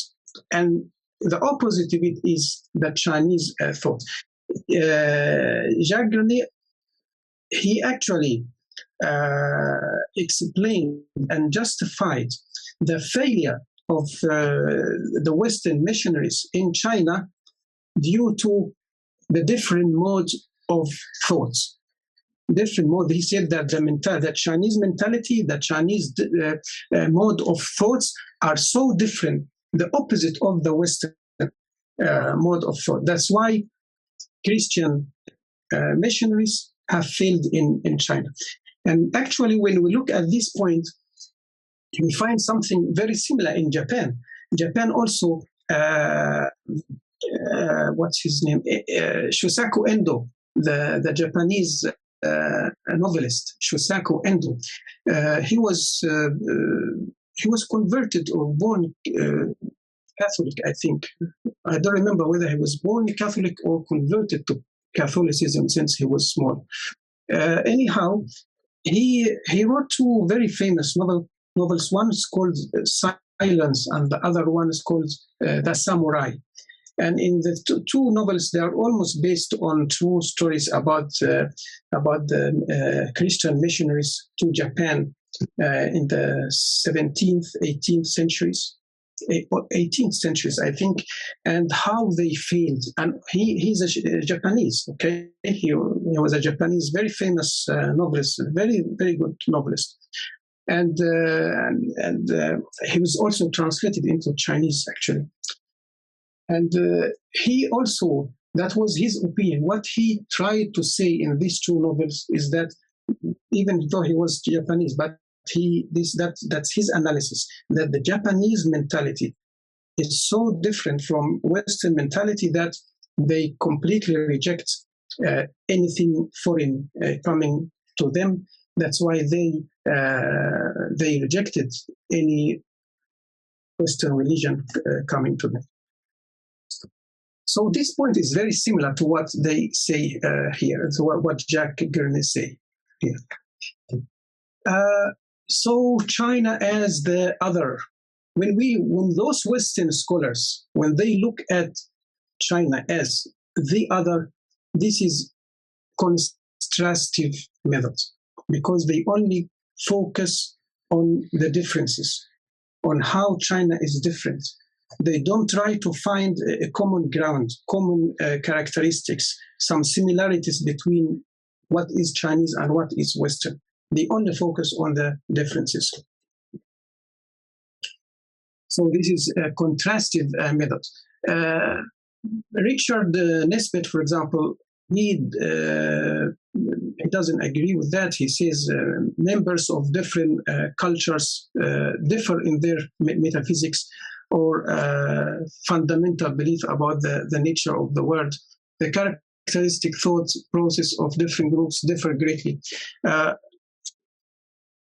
and the opposite of it is the Chinese thought. Jacques Grenier, he actually explained and justified the failure of the Western missionaries in China due to the different modes of thoughts. Different mode. He said that the Chinese mentality, the Chinese mode of thoughts are so different, the opposite of the Western. mode of thought. That's why Christian missionaries have failed in China. And actually, when we look at this point, we find something very similar in Japan. Japan also, what's his name? Shusaku Endo, the Japanese novelist, Shusaku Endo. He was converted or born Catholic, I think. I don't remember whether he was born Catholic or converted to Catholicism since he was small. Anyhow, he wrote two very famous novels. One is called Silence, and the other one is called The Samurai. And in the two novels, they are almost based on true stories about the Christian missionaries to Japan in the 17th, 18th centuries. 18th centuries, I think, and how they failed. And he's a Japanese, okay? He was a Japanese, very famous novelist, very, very good novelist. And he was also translated into Chinese, actually. And he also, that was his opinion. What he tried to say in these two novels is that even though he was Japanese, but that's his analysis, that the Japanese mentality is so different from Western mentality that they completely reject anything foreign coming to them. That's why they rejected any Western religion coming to them. So this point is very similar to what they say here, to what Jack Gurney say here. So China as the other. When those Western scholars, when they look at China as the other, this is contrastive method, because they only focus on the differences, on how China is different. They don't try to find a common ground, common characteristics, some similarities between what is Chinese and what is Western. They only focus on the differences. So this is a contrastive method. Richard Nesbitt, for example, he doesn't agree with that. He says members of different cultures differ in their metaphysics or fundamental belief about the nature of the world. The characteristic thought process of different groups differ greatly.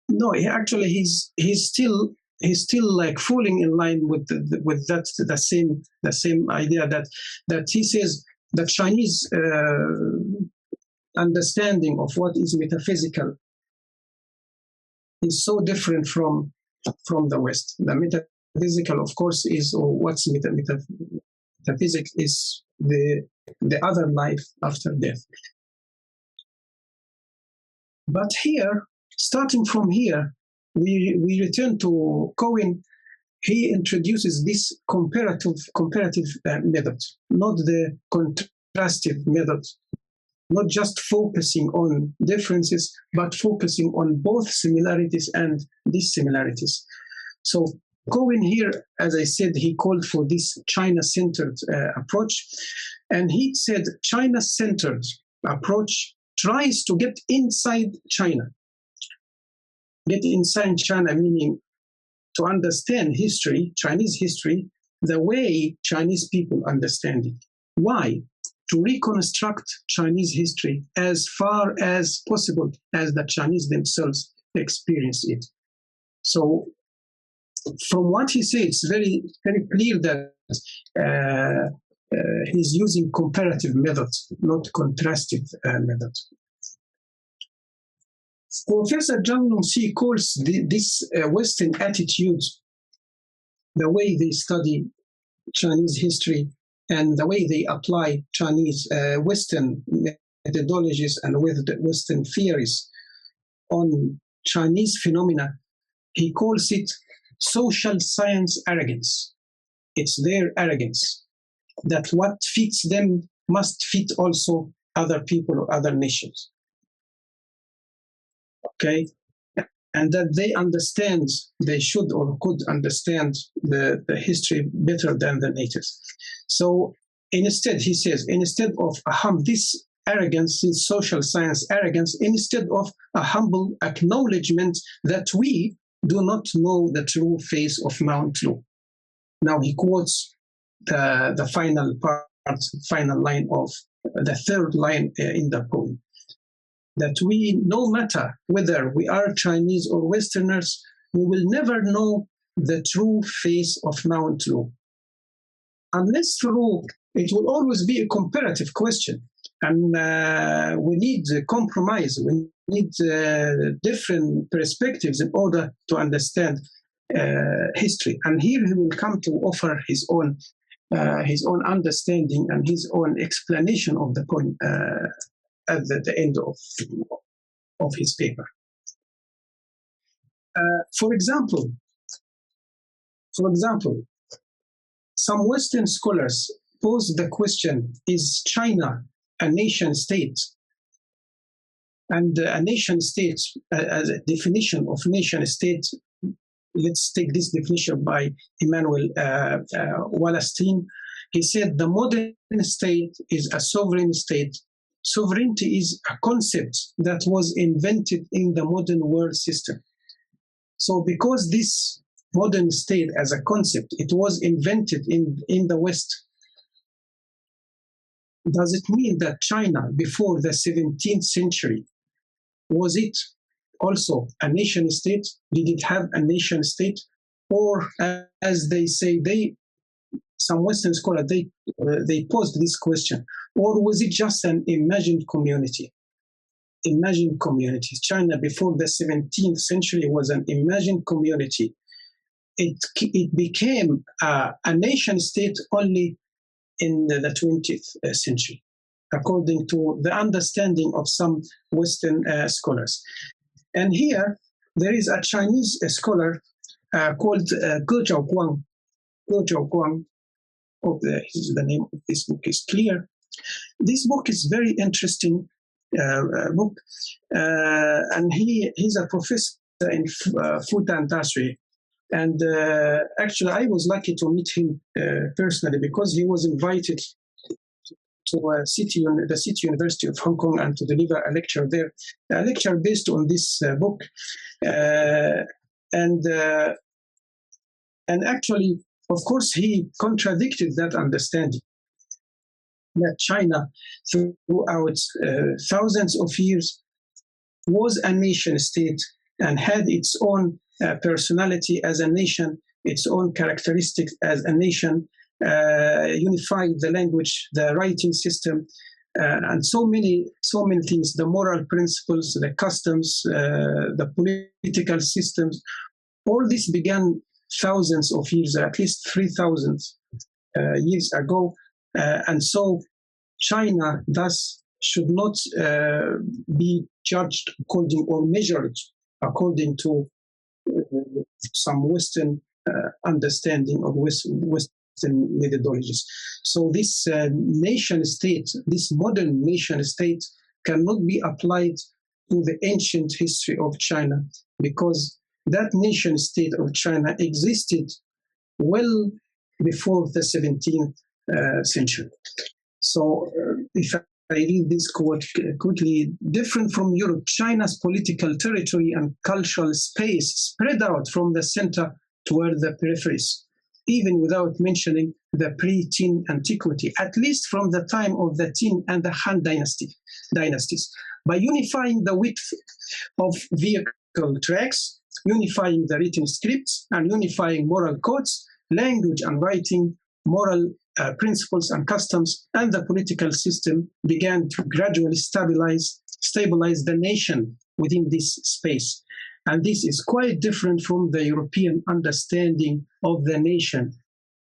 No, he's still like falling in line with the same idea that he says the Chinese understanding of what is metaphysical is so different from the West. The metaphysical, of course, is, or what's metaphysics is the other life after death. But here, starting from here, we return to Cohen. He introduces this comparative method, not the contrastive method, not just focusing on differences, but focusing on both similarities and dissimilarities. So Cohen here, as I said, he called for this China-centered approach, and he said China-centered approach tries to get inside China. Get inside China, meaning to understand history, Chinese history, the way Chinese people understand it. Why? To reconstruct Chinese history as far as possible as the Chinese themselves experience it. So from what he says, it's very, very clear that he's using comparative methods, not contrastive methods. Professor Zhang Longxi calls this Western attitude, the way they study Chinese history and the way they apply Chinese Western methodologies and Western theories on Chinese phenomena, he calls it social science arrogance. It's their arrogance that what fits them must fit also other people or other nations. Okay, and that they should or could understand the history better than the natives. So instead, he says, instead of this arrogance, this social science arrogance, instead of a humble acknowledgement that we do not know the true face of Mount Lu. Now he quotes the final line of the third line in the poem, that we, no matter whether we are Chinese or Westerners, we will never know the true face of Mount Lu. Unless through, it will always be a comparative question. And we need compromise. We need different perspectives in order to understand history. And here he will come to offer his own understanding and his own explanation of the poem at the end of his paper. For example, some Western scholars pose the question: is China a nation state? And a nation state, as a definition of nation state, let's take this definition by Emmanuel Wallerstein. He said the modern state is a sovereign state. Sovereignty is a concept that was invented in the modern world system. So because this modern state as a concept, it was invented in the West, does it mean that China before the 17th century, was it also a nation state? Did it have a nation state? Or as they say, some Western scholars, they posed this question, or was it just an imagined community? Imagined communities. China before the 17th century was an imagined community. It became a nation state only in the 20th century, according to the understanding of some Western scholars. And here, there is a Chinese scholar called Ge Zhaoguang. Ge Zhaoguang, the name of this book is clear. This book is very interesting book, and he's a professor in food industry. And actually, I was lucky to meet him personally because he was invited to the City University of Hong Kong and to deliver a lecture there, a lecture based on this book. And actually, of course, he contradicted that understanding that China, throughout thousands of years, was a nation state and had its own personality as a nation, its own characteristics as a nation, unified the language, the writing system, and so many things, the moral principles, the customs, the political systems. All this began thousands of years, at least 3,000 years ago. And so China thus should not be judged according or measured according to some Western understanding of Western methodologies. So this nation state, this modern nation state, cannot be applied to the ancient history of China, because that nation state of China existed well before the 17th century. So if I read this quote quickly, different from Europe, China's political territory and cultural space spread out from the center toward the peripheries, even without mentioning the pre-Qin antiquity, at least from the time of the Qin and the Han dynasties, by unifying the width of vehicle tracks, unifying the written scripts, and unifying moral codes, language and writing, moral principles and customs, and the political system began to gradually stabilize the nation within this space. And this is quite different from the European understanding of the nation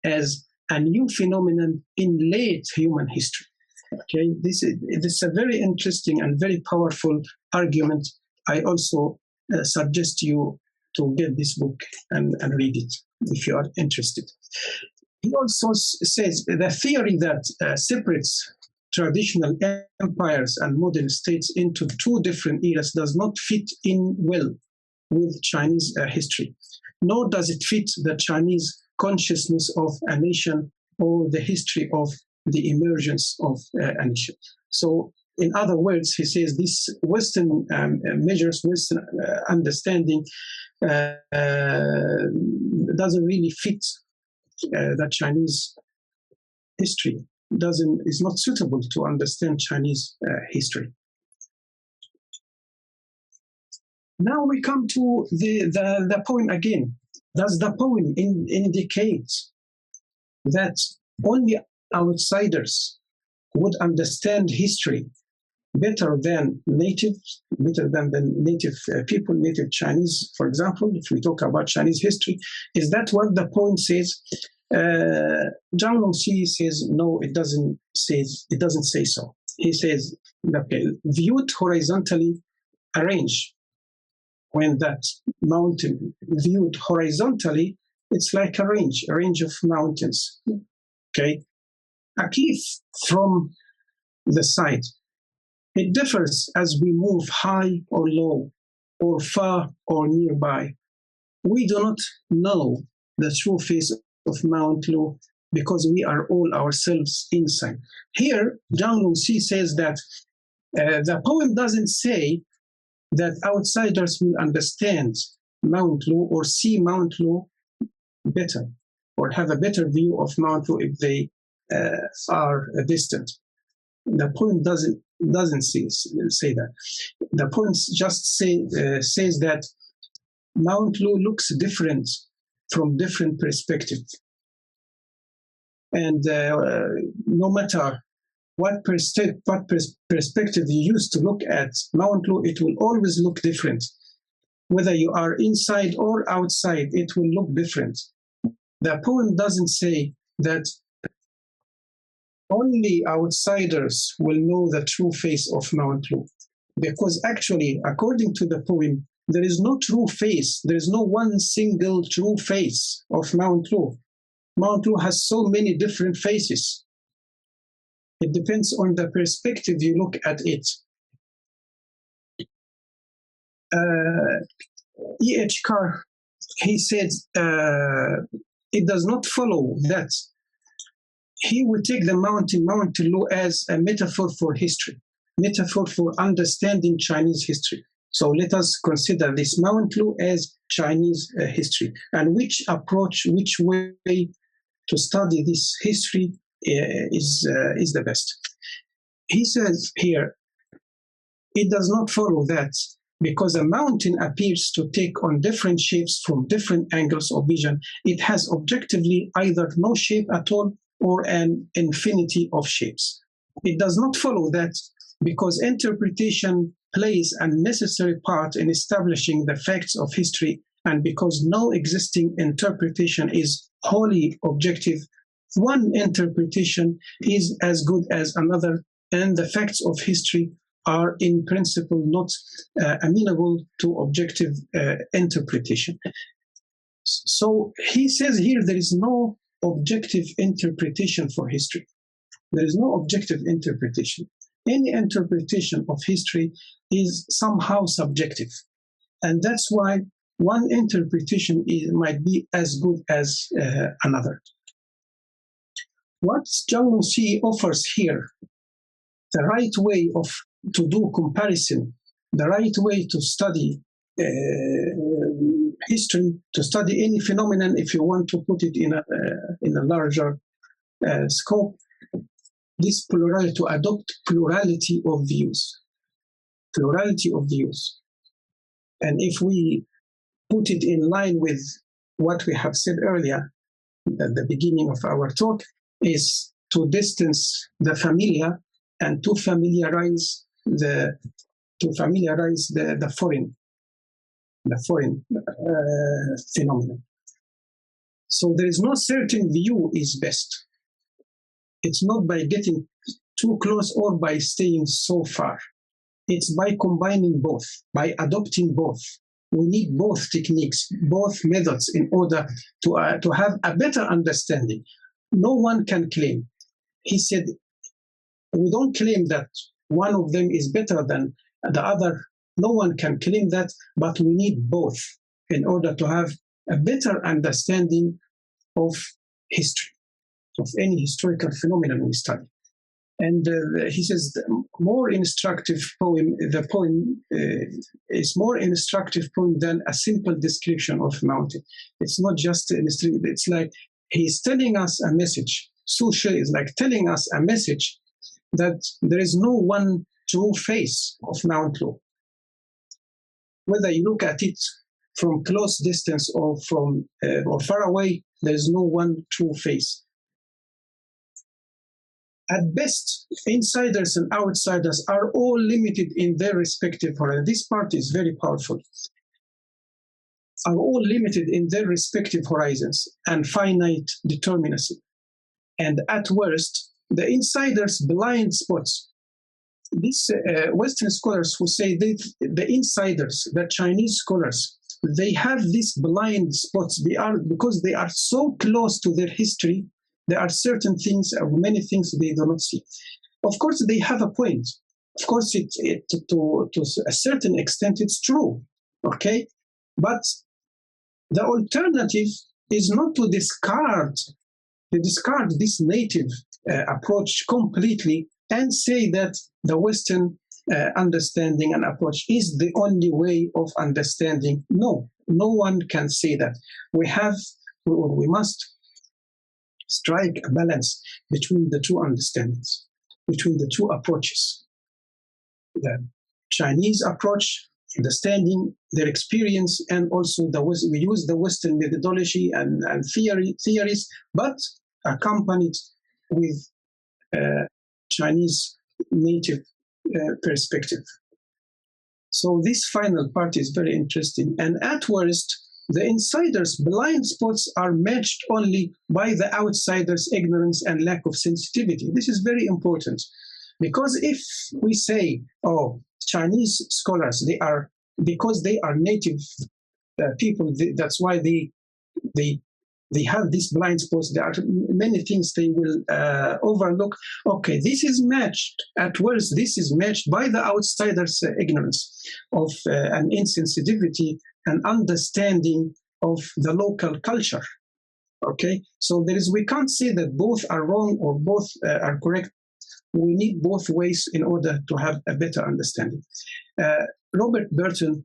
as a new phenomenon in late human history. Okay, this is a very interesting and very powerful argument. I also suggest you to get this book and read it if you are interested. He also says the theory that separates traditional empires and modern states into two different eras does not fit in well with Chinese history, nor does it fit the Chinese consciousness of a nation or the history of the emergence of a nation. So, in other words, he says this Western measures, Western understanding doesn't really fit the Chinese history, is not suitable to understand Chinese history. Now we come to the poem again. Does the poem indicate that only outsiders would understand history better than the native people, native Chinese, for example? If we talk about Chinese history, is that what the poem says? Zhang Longxi says no, it doesn't say so. He says, okay, viewed horizontally, a range. When that mountain viewed horizontally, it's like a range of mountains. Okay, a cliff from the side. It differs as we move high or low, or far or nearby. We do not know the true face of Mount Lu because we are all ourselves inside. Here, Zhang Longxi says that the poem doesn't say that outsiders will understand Mount Lu or see Mount Lu better or have a better view of Mount Lu if they are distant. The poem doesn't say that. The poem just says that Mount Lu looks different from different perspectives. And no matter what perspective you use to look at Mount Lu, it will always look different. Whether you are inside or outside, it will look different. The poem doesn't say that only outsiders will know the true face of Mount Lu, because actually, according to the poem, there is no true face. There is no one single true face of Mount Lu. Mount Lu has so many different faces. It depends on the perspective you look at it. E.H. Carr, he said, it does not follow that he would take the Mount Lu as a metaphor for history, metaphor for understanding Chinese history. So let us consider this Mount Lu as Chinese history, and which way to study this history is the best. He says here, it does not follow that because a mountain appears to take on different shapes from different angles of vision, it has objectively either no shape at all or an infinity of shapes. It does not follow that because interpretation plays a necessary part in establishing the facts of history, and because no existing interpretation is wholly objective, one interpretation is as good as another, and the facts of history are in principle not amenable to objective interpretation. So he says here there is no objective interpretation for history. There is no objective interpretation. Any interpretation of history is somehow subjective. And that's why one interpretation might be as good as another. What Zhang Longxi offers here, the right way to do comparison, the right way to study history, to study any phenomenon, if you want to put it in a larger scope, this plurality, to adopt plurality of views. Plurality of views. And if we put it in line with what we have said earlier at the beginning of our talk, is to distance the familiar and to familiarize the foreign phenomenon. So there is no certain view is best. It's not by getting too close or by staying so far. It's by combining both, by adopting both. We need both techniques, both methods in order to have a better understanding. No one can claim. He said, we don't claim that one of them is better than the other No one can claim that, but we need both in order to have a better understanding of history, of any historical phenomenon we study. And he says the poem is more instructive poem than a simple description of mountain. It's not just it's like he's telling us a message. Susha is like telling us a message that there is no one true face of Mount Lu. Whether you look at it from close distance or from or far away, there is no one true face. At best, insiders and outsiders are all limited in their respective horizons. This part is very powerful. Are all limited in their respective horizons and finite determinacy. And at worst, the insiders' blind spots. These Western scholars who say the insiders, the Chinese scholars, they have these blind spots. Because they are so close to their history. There are certain things, or many things they do not see. Of course, they have a point. Of course, to a certain extent, it's true, okay? But the alternative is not to discard this native approach completely and say that the Western understanding and approach is the only way of understanding. No one can say that. We must strike a balance between the two understandings, between the two approaches. The Chinese approach, understanding their experience, and also we use the Western methodology and theories, but accompanied with Chinese native perspective. So this final part is very interesting. And at worst, the insiders' blind spots are matched only by the outsiders' ignorance and lack of sensitivity. This is very important, because if we say, Chinese scholars, because they are native people, that's why they have these blind spots. There are many things they will overlook. Okay, this is matched. At worst, this is matched by the outsiders' ignorance of and insensitivity and understanding of the local culture. Okay, so we can't say that both are wrong or both are correct. We need both ways in order to have a better understanding. Robert Burton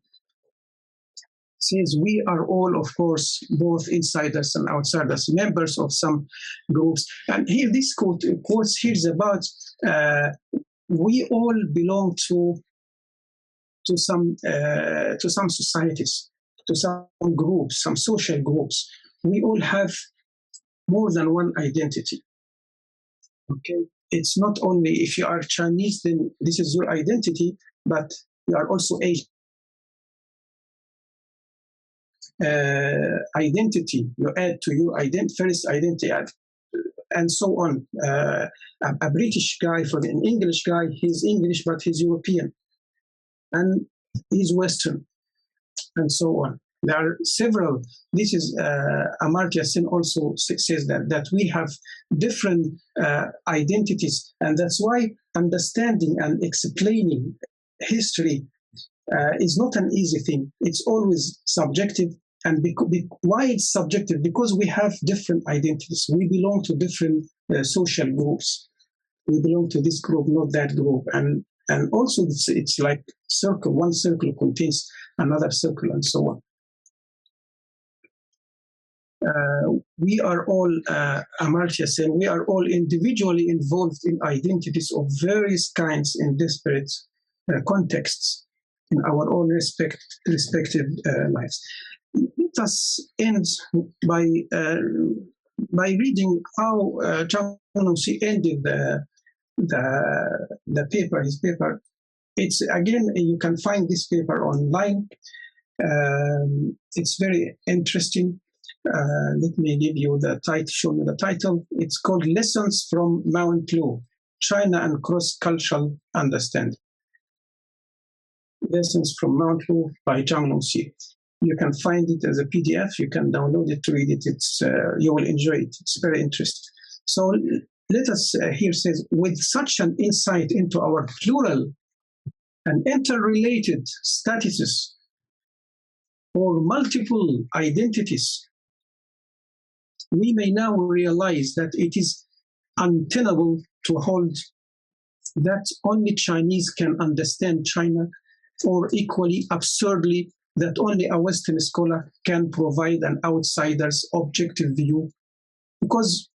says we are all, of course, both insiders and outsiders, members of some groups. And here, this quotes here is about we all belong to some societies, to some groups, some social groups. We all have more than one identity. Okay, it's not only if you are Chinese, then this is your identity, but you are also Asian. Identity you add to your first identity, and so on. A British guy for an English guy, he's English but he's European, and he's Western, and so on. There are several. This is Amartya Sen also says that we have different identities, and that's why understanding and explaining history is not an easy thing. It's always subjective. And why it's subjective? Because we have different identities. We belong to different social groups. We belong to this group, not that group. And also it's like circle. One circle contains another circle, and so on. We are all, Amartya said, we are all individually involved in identities of various kinds in disparate contexts in our own respective lives. Let us end by reading how Zhang Nongxi ended the paper, his paper. It's, again, you can find this paper online. It's very interesting. Let me give you the title, show you the title. It's called Lessons from Mount Lu, China and Cross-Cultural Understanding. Lessons from Mount Lu by Zhang Nongxi. You can find it as a PDF. You can download it to read it. You will enjoy it. It's very interesting. So let us, here says, with such an insight into our plural and interrelated statuses or multiple identities, we may now realize that it is untenable to hold that only Chinese can understand China, or equally absurdly that only a Western scholar can provide an outsider's objective view. Because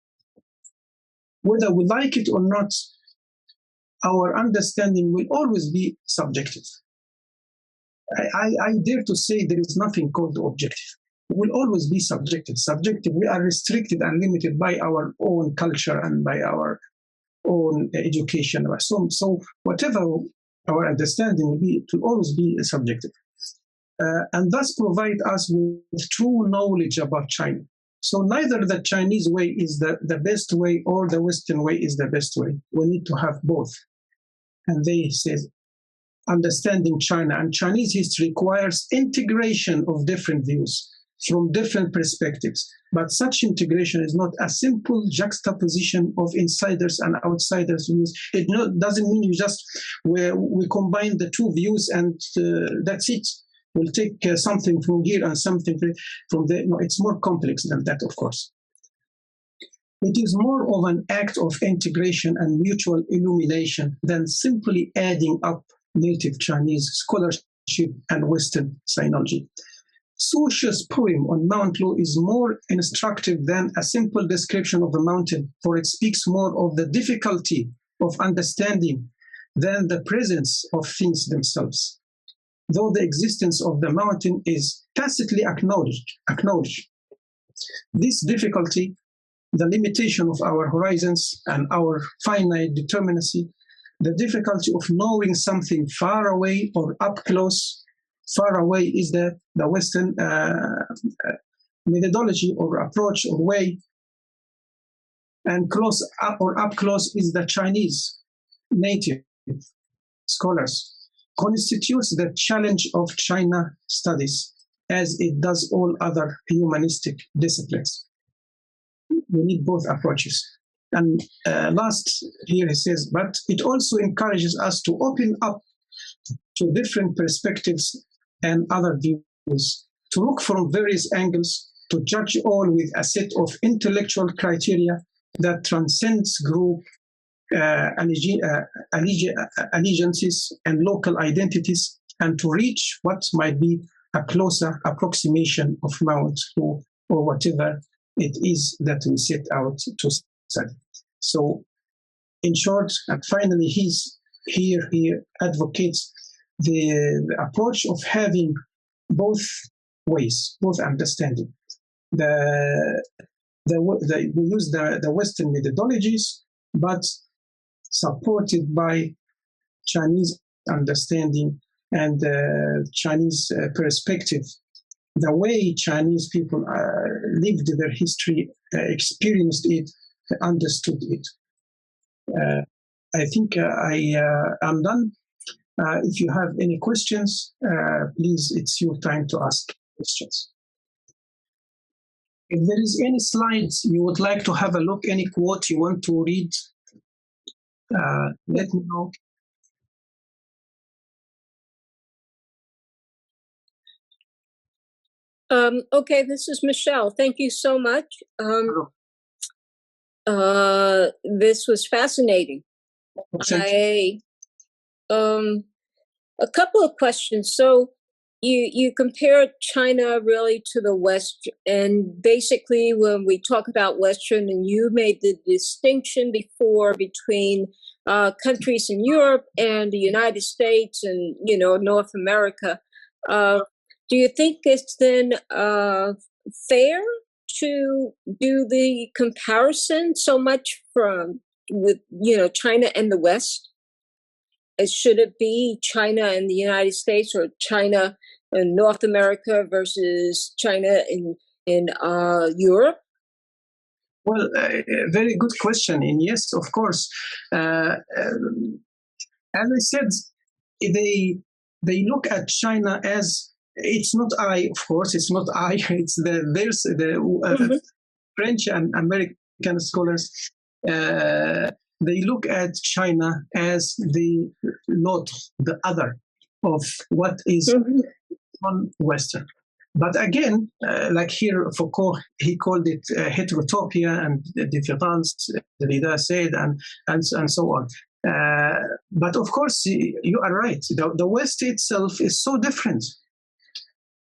whether we like it or not, our understanding will always be subjective. I dare to say there is nothing called objective. It will always be subjective. Subjective, we are restricted and limited by our own culture and by our own education. So whatever our understanding will be, it will always be subjective. And thus provide us with true knowledge about China. So neither the Chinese way is the best way or the Western way is the best way. We need to have both. And they say understanding China and Chinese history requires integration of different views from different perspectives. But such integration is not a simple juxtaposition of insiders and outsiders views. It doesn't mean you just we combine the two views and that's it. We'll take something from here and something from there. No, it's more complex than that, of course. It is more of an act of integration and mutual illumination than simply adding up native Chinese scholarship and Western sinology. Su Shi's poem on Mount Lu is more instructive than a simple description of the mountain, for it speaks more of the difficulty of understanding than the presence of things themselves. Though the existence of the mountain is tacitly acknowledged. This difficulty, the limitation of our horizons and our finite determinacy, the difficulty of knowing something far away or up close. Far away is the Western methodology or approach or way, and close up or up close is the Chinese native scholars, constitutes the challenge of China studies as it does all other humanistic disciplines. We need both approaches. And last here he says, but it also encourages us to open up to different perspectives and other views, to look from various angles, to judge all with a set of intellectual criteria that transcends group allegiances and local identities, and to reach what might be a closer approximation of Mount Lu or whatever it is that we set out to study. So in short, and finally, he advocates the approach of having both ways, both understanding. We use the Western methodologies, but supported by Chinese understanding and Chinese perspective. The way Chinese people lived their history, experienced it, understood it. I think I am done. If you have any questions, please, it's your time to ask questions. If there is any slides you would like to have a look, any quote you want to read, let me know. Okay, this is Michelle. Thank you so much. This was fascinating. A couple of questions. So you compared China really to the West, and basically when we talk about Western, and you made the distinction before between countries in Europe and the United States and, North America. Do you think it's then fair to do the comparison so much with China and the West? Should it be China and the United States, or China and North America versus China in Europe? Well, very good question. And yes, of course. As I said, they look at China as, it's not I, of course, it's not I, it's French and American scholars. they look at China as the other of what is non-Western. But again, like here, Foucault, he called it heterotopia and difference, Derrida said, and so on. But of course, you are right. The West itself is so different.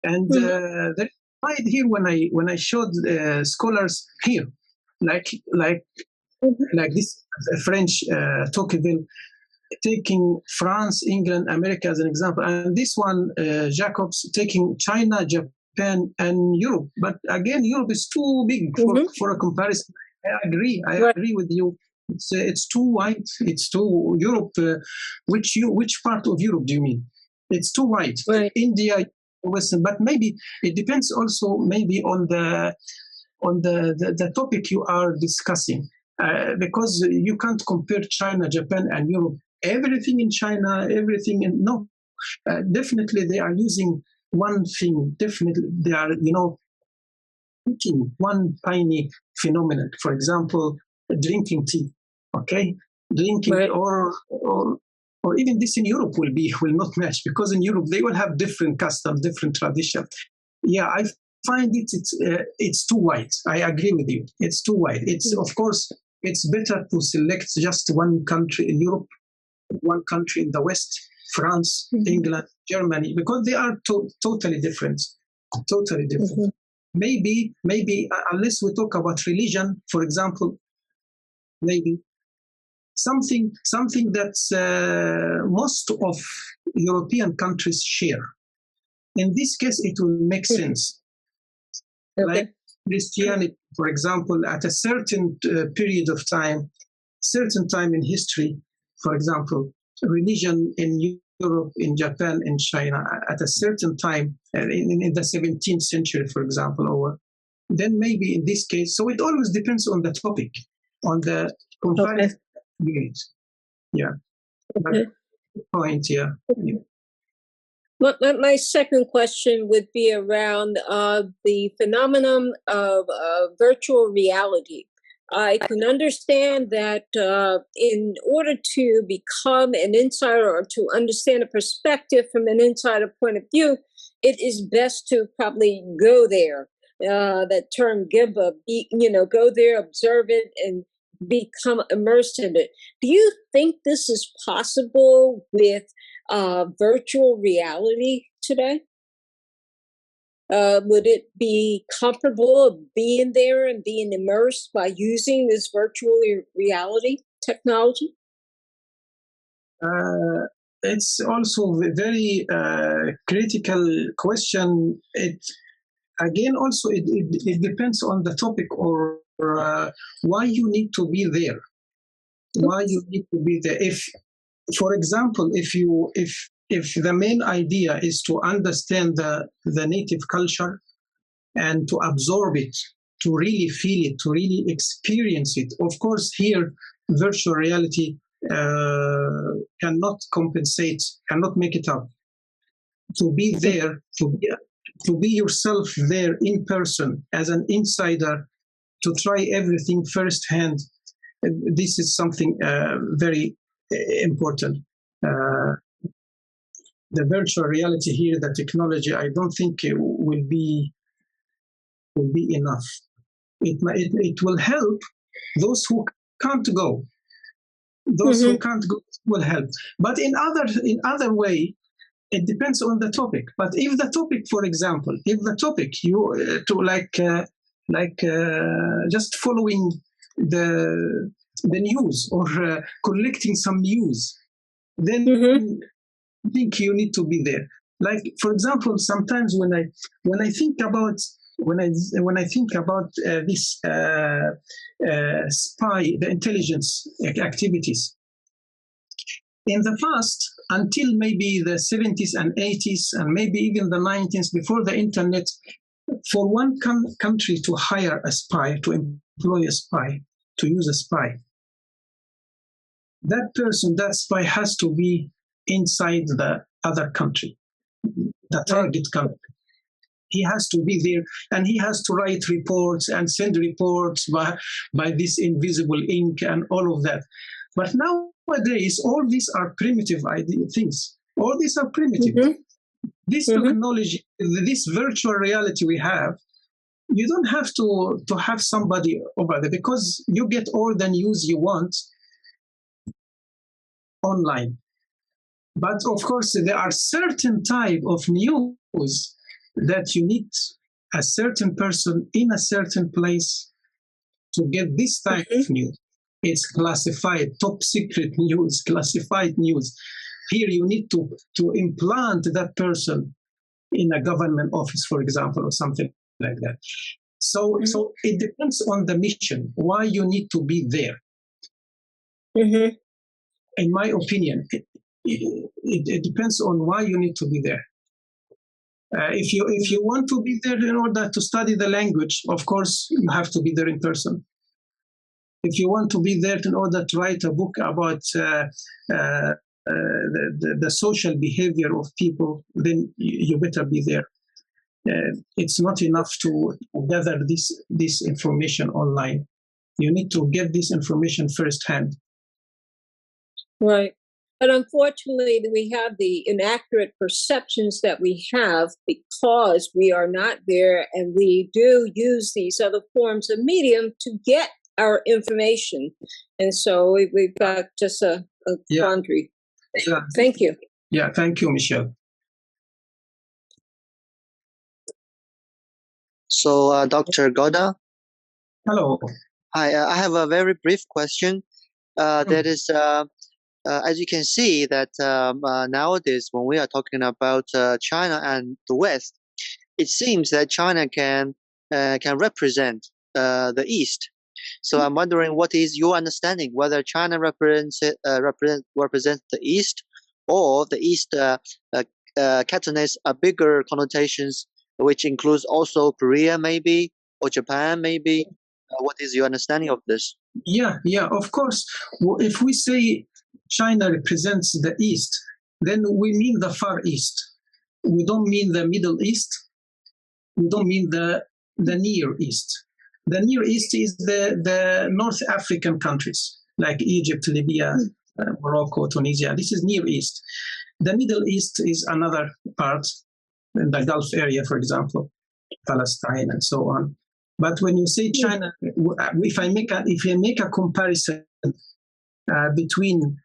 And there is pride here when I showed scholars here, like this French Tocqueville, taking France, England, America as an example, and this one, Jacobs, taking China, Japan, and Europe. But again, Europe is too big for a comparison. I agree with you. It's too wide. It's too Europe. Which part of Europe do you mean? It's too wide. Right. India, Western, but maybe it depends also maybe on the topic you are discussing, because you can't compare China, Japan, and Europe. Everything in China, everything in no. Definitely, they are using one thing. Definitely, they are picking one tiny phenomenon. For example, drinking tea. Okay, drinking right. or even this in Europe will not match, because in Europe they will have different customs, different tradition. Yeah, I find it's too wide. I agree with you. It's too wide. It's of course it's better to select just one country in Europe, one country in the West, France, England, Germany, because they are totally different. Totally different. Maybe unless we talk about religion, for example, maybe something that most of European countries share. In this case, it will make sense. Okay. Like Christianity, for example, at a certain period of time, certain time in history, for example, religion in Europe, in Japan, in China, at a certain time, in the 17th century, for example, or then maybe in this case. So it always depends on the topic, on the comparative unit. Yeah. Okay. Point, yeah. My second question would be around the phenomenon of virtual reality. I can understand that in order to become an insider or to understand a perspective from an insider point of view, it is best to probably go there. That term "gibba," go there, observe it, and become immersed in it. Do you think this is possible with virtual reality today? Would it be comparable of being there and being immersed by using this virtual reality technology? It's also a very critical question. It depends on the topic or why you need to be there. Why you need to be there? If, for example, if the main idea is to understand the native culture and to absorb it, to really feel it, to really experience it, of course, here virtual reality cannot compensate, cannot make it up. To be there, to be yourself there in person as an insider, to try everything firsthand, this is something very important. The virtual reality here, the technology, I don't think it will be enough. It will help those who can't go. Those who can't go will help. But in other way, it depends on the topic. But if the topic, for example, just following the news or collecting some news, then I think you need to be there. Like, for example, sometimes when I think about this spy, the intelligence activities. In the past, until maybe the 70s and 80s, and maybe even the 90s, before the internet, for one country to hire a spy, to employ a spy, to use a spy, that spy has to be inside the other country, the target country. He has to be there, and he has to write reports and send reports by this invisible ink and all of that. But nowadays, all these are primitive things. All these are primitive. This technology, this virtual reality we have, you don't have to have somebody over there, because you get all the news you want online. But of course, there are certain type of news that you need a certain person in a certain place to get this type of news. It's classified, top secret news, classified news. Here you need to implant that person in a government office, for example, or something like that. So it depends on the mission, why you need to be there. In my opinion, it depends on why you need to be there. If you want to be there in order to study the language, of course, you have to be there in person. If you want to be there in order to write a book about the social behavior of people, then you better be there. It's not enough to gather this information online. You need to get this information firsthand. Right. But unfortunately, we have the inaccurate perceptions that we have because we are not there, and we do use these other forms of medium to get our information. And so we've got just a quandary. Yeah. Thank you. Yeah, thank you, Michelle. So, Dr. Goda. Hello. Hi, I have a very brief question. That is, as you can see, that nowadays when we are talking about China and the West, it seems that China can represent the East. So I'm wondering, what is your understanding, whether China represents the East, or the East contains a bigger connotations, which includes also Korea maybe, or Japan maybe? What is your understanding of this? Yeah, of course. If we say China represents the East, then we mean the Far East. We don't mean the Middle East. We don't mean the Near East. The Near East is the North African countries, like Egypt, Libya, Morocco, Tunisia. This is Near East. The Middle East is another part, in the Gulf area, for example, Palestine and so on. But when you say China, if I make a comparison between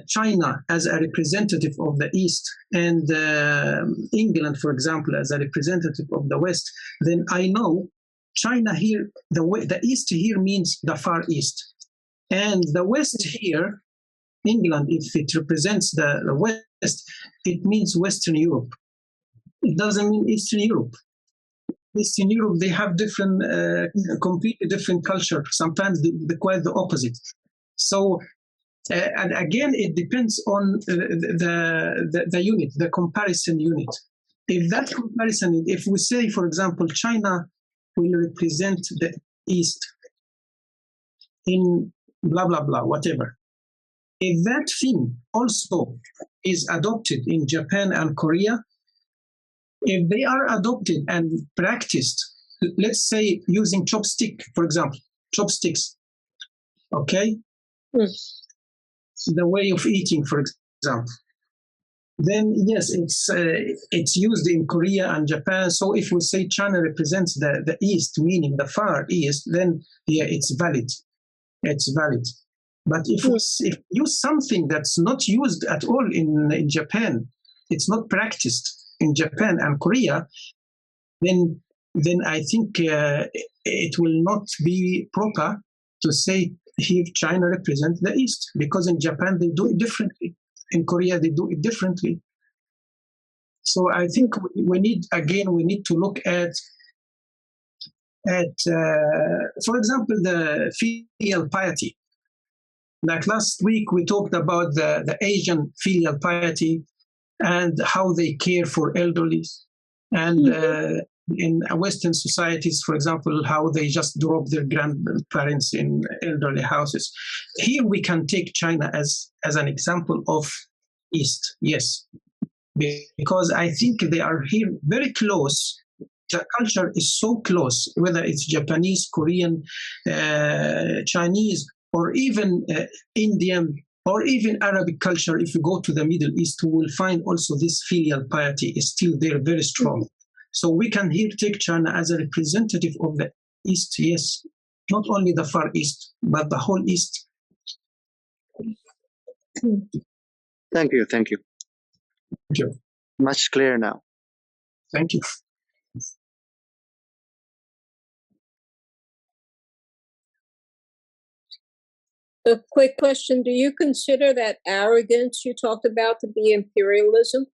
China as a representative of the East and England, for example, as a representative of the West, then I know China here, the East here means the Far East. And the West here, England, if it represents the West, it means Western Europe. It doesn't mean Eastern Europe. Eastern Europe, they have different, completely different culture. Sometimes they're quite the opposite. So, and again, it depends on the unit, the comparison unit. If that comparison, if we say, for example, China will represent the East in blah, blah, blah, whatever. If that thing also is adopted in Japan and Korea, if they are adopted and practiced, let's say using chopstick, for example, chopsticks, okay? The way of eating, for example. Then yes, it's used in Korea and Japan. So if we say China represents the East, meaning the Far East, then yeah, it's valid. It's valid. But if we use something that's not used at all in Japan, it's not practiced in Japan and Korea, then I think it will not be proper to say here China represents the East, because in Japan they do it differently. In Korea they do it differently. So I think we need to look at for example, the filial piety. Like last week we talked about the Asian filial piety and how they care for elderly, and in Western societies, for example, how they just drop their grandparents in elderly houses. Here we can take China as an example of East, yes, because I think they are here very close. The culture is so close, whether it's Japanese, Korean, Chinese, or even Indian, or even Arabic culture. If you go to the Middle East, we will find also this filial piety is still there, very strong. So we can here take China as a representative of the East, yes, not only the Far East, but the whole East. Thank you. Thank you. Thank you. Much clearer now. Thank you. A quick question. Do you consider that arrogance you talked about to be imperialism?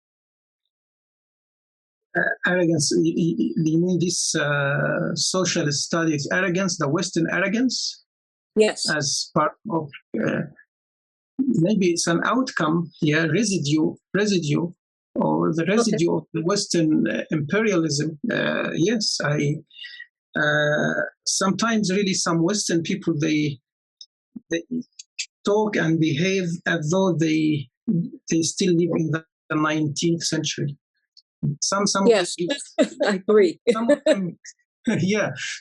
Arrogance, you mean this social studies arrogance, the Western arrogance? Yes. As part of, maybe it's an outcome, residue, or the residue of the Western imperialism. Yes, sometimes really some Western people, they talk and behave as though they still live in the 19th century. Some yes, I agree. Some of them,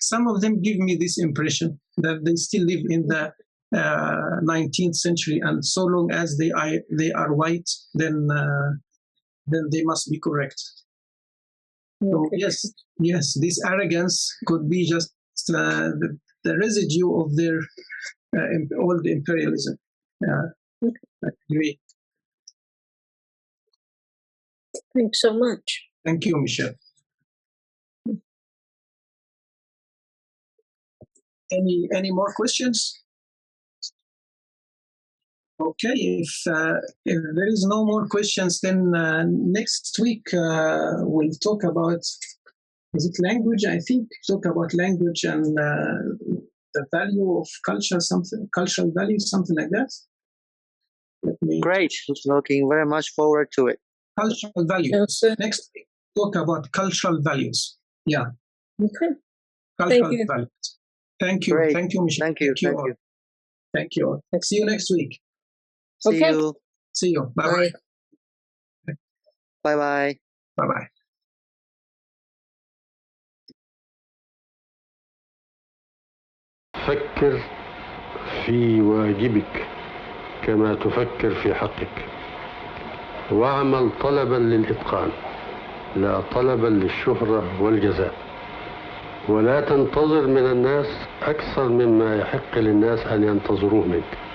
some of them give me this impression that they still live in the 19th century, and so long as they are white, then they must be correct. So yes, this arrogance could be just the residue of their old imperialism. I agree. Thanks so much. Thank you, Michelle. Any more questions? Okay, if there is no more questions, then next week we'll talk about, is it language? I think talk about language and the value of culture, cultural values, something like that. Great, looking very much forward to it. Cultural values. Yes, next week, talk about cultural values. Yeah. Okay. Cultural values. Thank you. Great. Thank you, Michelle. Thank you. Thank you. Thank you. See you next week. See you. See you. Bye-bye. Bye-bye. Bye-bye. فكر في واجبك كما تفكر في حقك، واعمل طلبا للإتقان لا طلبا للشهرة والجزاء، ولا تنتظر من الناس أكثر مما يحق للناس أن ينتظروه منك.